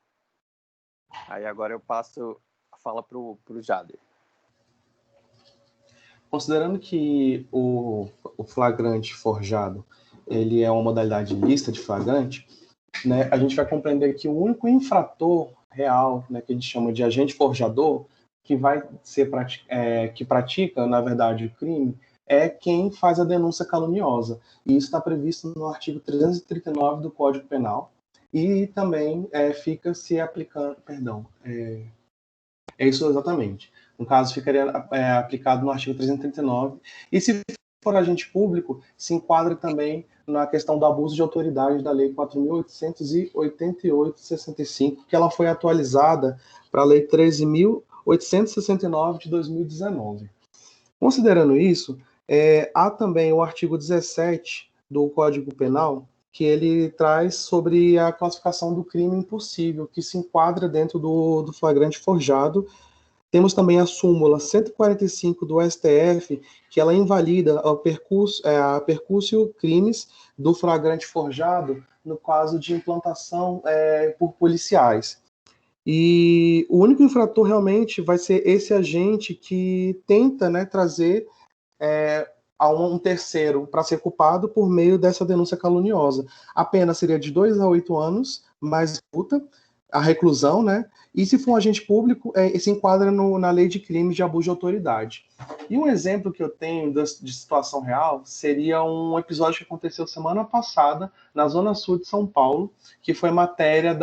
Aí agora eu passo a fala para o Jader. Considerando que o flagrante forjado ele é uma modalidade lista de flagrante, né, a gente vai compreender que o único infrator real, né, que a gente chama de agente forjador, que vai ser que pratica, na verdade, o crime, é quem faz a denúncia caluniosa. E isso está previsto no artigo 339 do Código Penal. E também fica se aplicando... Perdão. É isso exatamente. No caso, ficaria aplicado no artigo 339. E se for agente público, se enquadra também na questão do abuso de autoridade da Lei 4.888/65, que ela foi atualizada para a Lei 13.869 de 2019. Considerando isso, há também o artigo 17 do Código Penal, que ele traz sobre a classificação do crime impossível, que se enquadra dentro do flagrante forjado. Temos também a súmula 145 do STF, que ela invalida a percússio crimes do flagrante forjado no caso de implantação por policiais. E o único infrator realmente vai ser esse agente que tenta, né, trazer a um terceiro para ser culpado por meio dessa denúncia caluniosa. A pena seria de 2 a 8 anos, mais multa, a reclusão, né? E se for um agente público, se enquadra na lei de crimes de abuso de autoridade. E um exemplo que eu tenho de situação real seria um episódio que aconteceu semana passada na Zona Sul de São Paulo, que foi matéria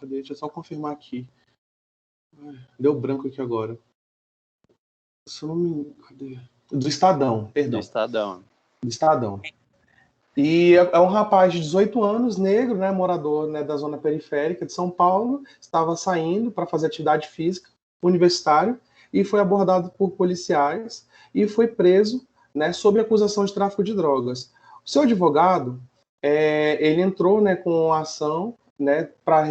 cadê? Deixa eu só confirmar aqui. Deu branco aqui agora. Se eu não me... Cadê? Do Estadão, perdão. Do Estadão. E é um rapaz de 18 anos, negro, né, morador, né, da zona periférica de São Paulo, estava saindo para fazer atividade física, universitário, e foi abordado por policiais e foi preso, né, sob acusação de tráfico de drogas. O seu advogado, ele entrou, né, com a ação, né, para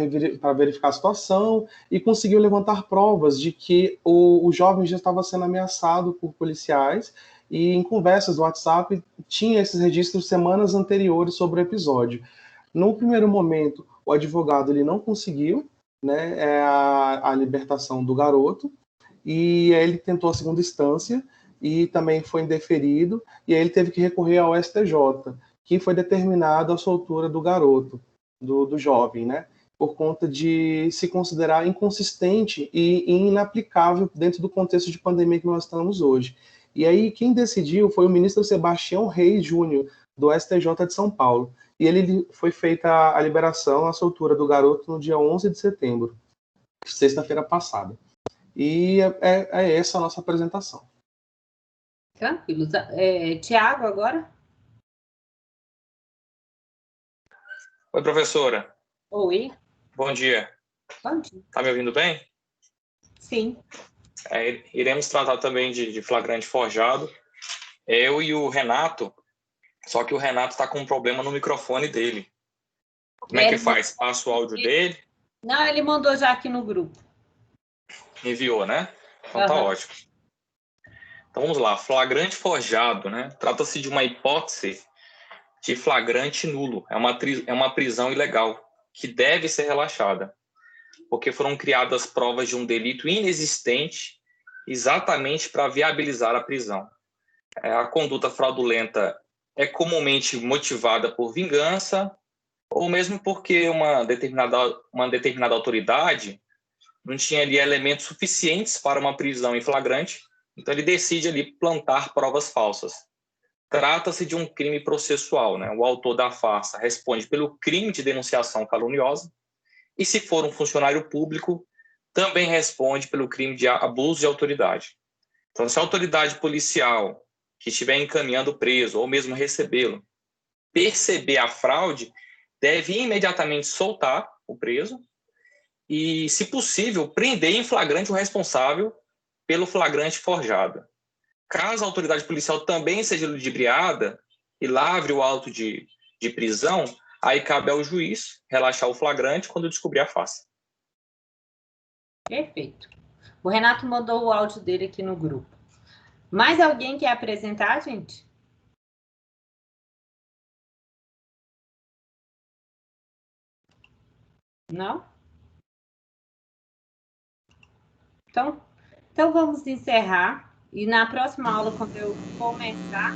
verificar a situação e conseguiu levantar provas de que o jovem já estava sendo ameaçado por policiais e em conversas do WhatsApp tinha esses registros semanas anteriores sobre o episódio. No primeiro momento, o advogado ele não conseguiu, né, a libertação do garoto e aí ele tentou a segunda instância e também foi indeferido e aí ele teve que recorrer ao STJ, que foi determinado a soltura do garoto, do jovem, né, por conta de se considerar inconsistente e inaplicável dentro do contexto de pandemia que nós estamos hoje. E aí quem decidiu foi o ministro Sebastião Reis Júnior, do STJ de São Paulo. E ele foi feita a liberação, a soltura do garoto no dia 11 de setembro, sexta-feira passada. E é essa a nossa apresentação. Tranquilo. Tiago, agora? Oi, professora. Oi. Bom dia. Bom dia. Tá me ouvindo bem? Sim. Iremos tratar também de flagrante forjado. Eu e o Renato, só que o Renato está com um problema no microfone dele. Como é que faz? Passa o áudio dele? Não, ele mandou já aqui no grupo. Enviou, né? Então tá ótimo. Então vamos lá. Flagrante forjado, né? Trata-se de uma hipótese de flagrante nulo. É uma prisão ilegal que deve ser relaxada, porque foram criadas provas de um delito inexistente exatamente para viabilizar a prisão. A conduta fraudulenta é comumente motivada por vingança ou mesmo porque uma determinada autoridade não tinha ali elementos suficientes para uma prisão em flagrante, então ele decide ali plantar provas falsas. Trata-se de um crime processual, né? O autor da farsa responde pelo crime de denunciação caluniosa e, se for um funcionário público, também responde pelo crime de abuso de autoridade. Então, se a autoridade policial que estiver encaminhando o preso ou mesmo recebê-lo perceber a fraude, deve imediatamente soltar o preso e, se possível, prender em flagrante o responsável pelo flagrante forjado. Caso a autoridade policial também seja ludibriada e lavre o auto de prisão, aí cabe ao juiz relaxar o flagrante quando descobrir a farsa. Perfeito. O Renato mandou o áudio dele aqui no grupo. Mais alguém quer apresentar, gente? Não? Então vamos encerrar. E na próxima aula, quando eu começar...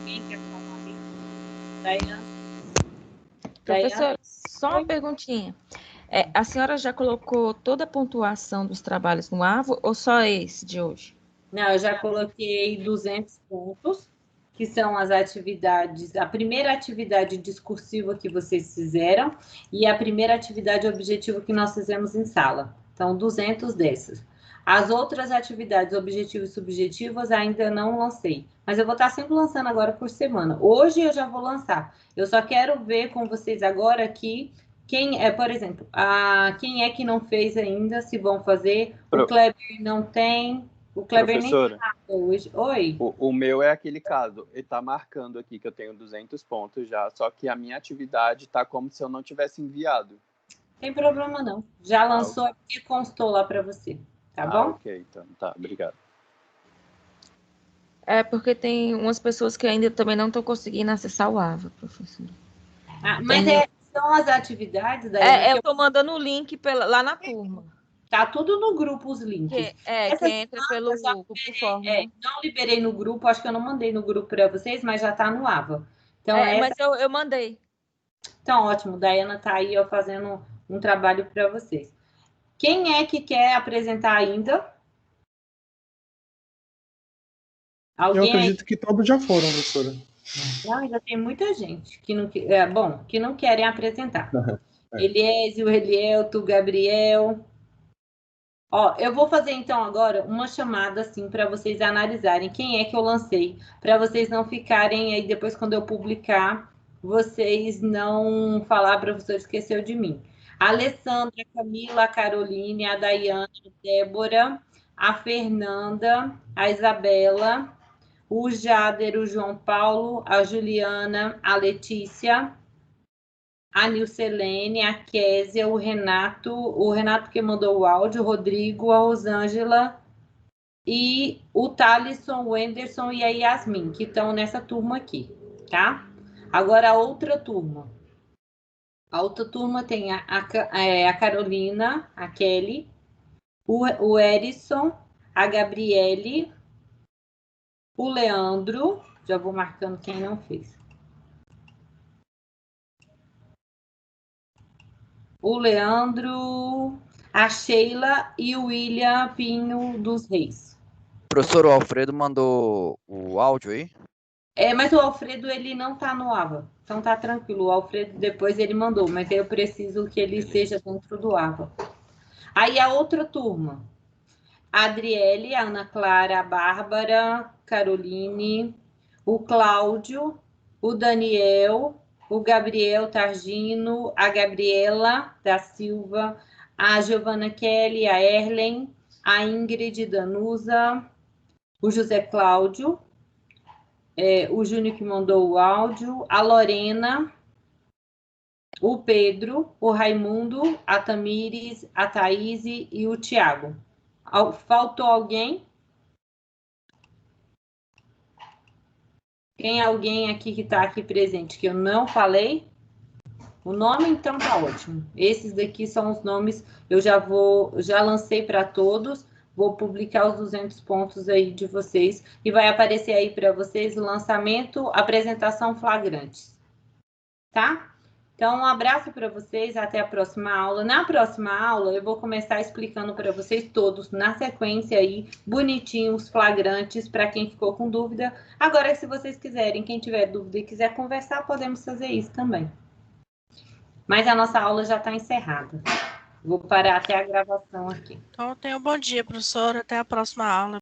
Quem quer falar aí? Daiane? Professora, só uma perguntinha. A senhora já colocou toda a pontuação dos trabalhos no AVO ou só esse de hoje? Não, eu já coloquei 200 pontos, que são as atividades, a primeira atividade discursiva que vocês fizeram e a primeira atividade objetiva que nós fizemos em sala. Então, 200 dessas. As outras atividades objetivas e subjetivas ainda não lancei, mas eu vou estar sempre lançando agora por semana. Hoje eu já vou lançar. Eu só quero ver com vocês agora aqui quem é, por exemplo, quem é que não fez ainda, se vão fazer. O Kleber não tem. O Kleber nem tá hoje. Oi? O meu é aquele caso. Ele está marcando aqui que eu tenho 200 pontos já, só que a minha atividade está como se eu não tivesse enviado. Tem problema não. Já lançou aqui e constou lá para você. Tá bom? Ok, então tá, obrigado. É porque tem umas pessoas que ainda também não estão conseguindo acessar o AVA, professor. Mas são as atividades daí. Eu estou mandando o link lá na turma. Tá tudo no grupo os links. Que entra pelo grupo forma. Não liberei no grupo, acho que eu não mandei no grupo para vocês, mas já tá no AVA. Então, mas eu mandei. Então, ótimo. Daiana tá aí fazendo um trabalho para vocês. Quem é que quer apresentar ainda? Eu acredito que todos já foram, professora. Não, ainda tem muita gente que não querem apresentar. Eliésio, Elielto, Gabriel. Eu vou fazer então agora uma chamada assim para vocês analisarem quem é que eu lancei, para vocês não ficarem aí depois quando eu publicar, vocês não falar, professor esqueceu de mim. A Alessandra, a Camila, a Caroline, a Daiane, a Débora, a Fernanda, a Isabela, o Jader, o João Paulo, a Juliana, a Letícia, a Nilcelene, a Késia, o Renato que mandou o áudio, o Rodrigo, a Rosângela e o Thalisson, o Anderson e a Yasmin, que estão nessa turma aqui, tá? Agora a outra turma. A outra turma tem a Carolina, a Kelly, o Erison, a Gabriele, o Leandro, já vou marcando quem não fez. O Leandro, a Sheila e o William Pinho dos Reis. Professor, o Alfredo mandou o áudio aí? Mas o Alfredo, ele não tá no AVA. Então tá tranquilo. O Alfredo depois ele mandou, mas eu preciso que ele esteja dentro do AVA. Aí a outra turma. A Adriele, a Ana Clara, a Bárbara, Caroline, o Cláudio, o Daniel, o Gabriel Targino, a Gabriela da Silva, a Giovana Kelly, a Erlen, a Ingrid Danusa, o José Cláudio, o Júnior que mandou o áudio, a Lorena, o Pedro, o Raimundo, a Tamires, a Thaís e o Tiago. Faltou alguém? Tem alguém aqui que está aqui presente que eu não falei? O nome, então, tá ótimo. Esses daqui são os nomes, eu já lancei para todos, vou publicar os 200 pontos aí de vocês e vai aparecer aí para vocês o lançamento, apresentação flagrantes. Tá? Então, um abraço para vocês, até a próxima aula. Na próxima aula, eu vou começar explicando para vocês todos, na sequência aí, bonitinhos, flagrantes, para quem ficou com dúvida. Agora, se vocês quiserem, quem tiver dúvida e quiser conversar, podemos fazer isso também. Mas a nossa aula já está encerrada. Vou parar até a gravação aqui. Então, tenha um bom dia, professora. Até a próxima aula.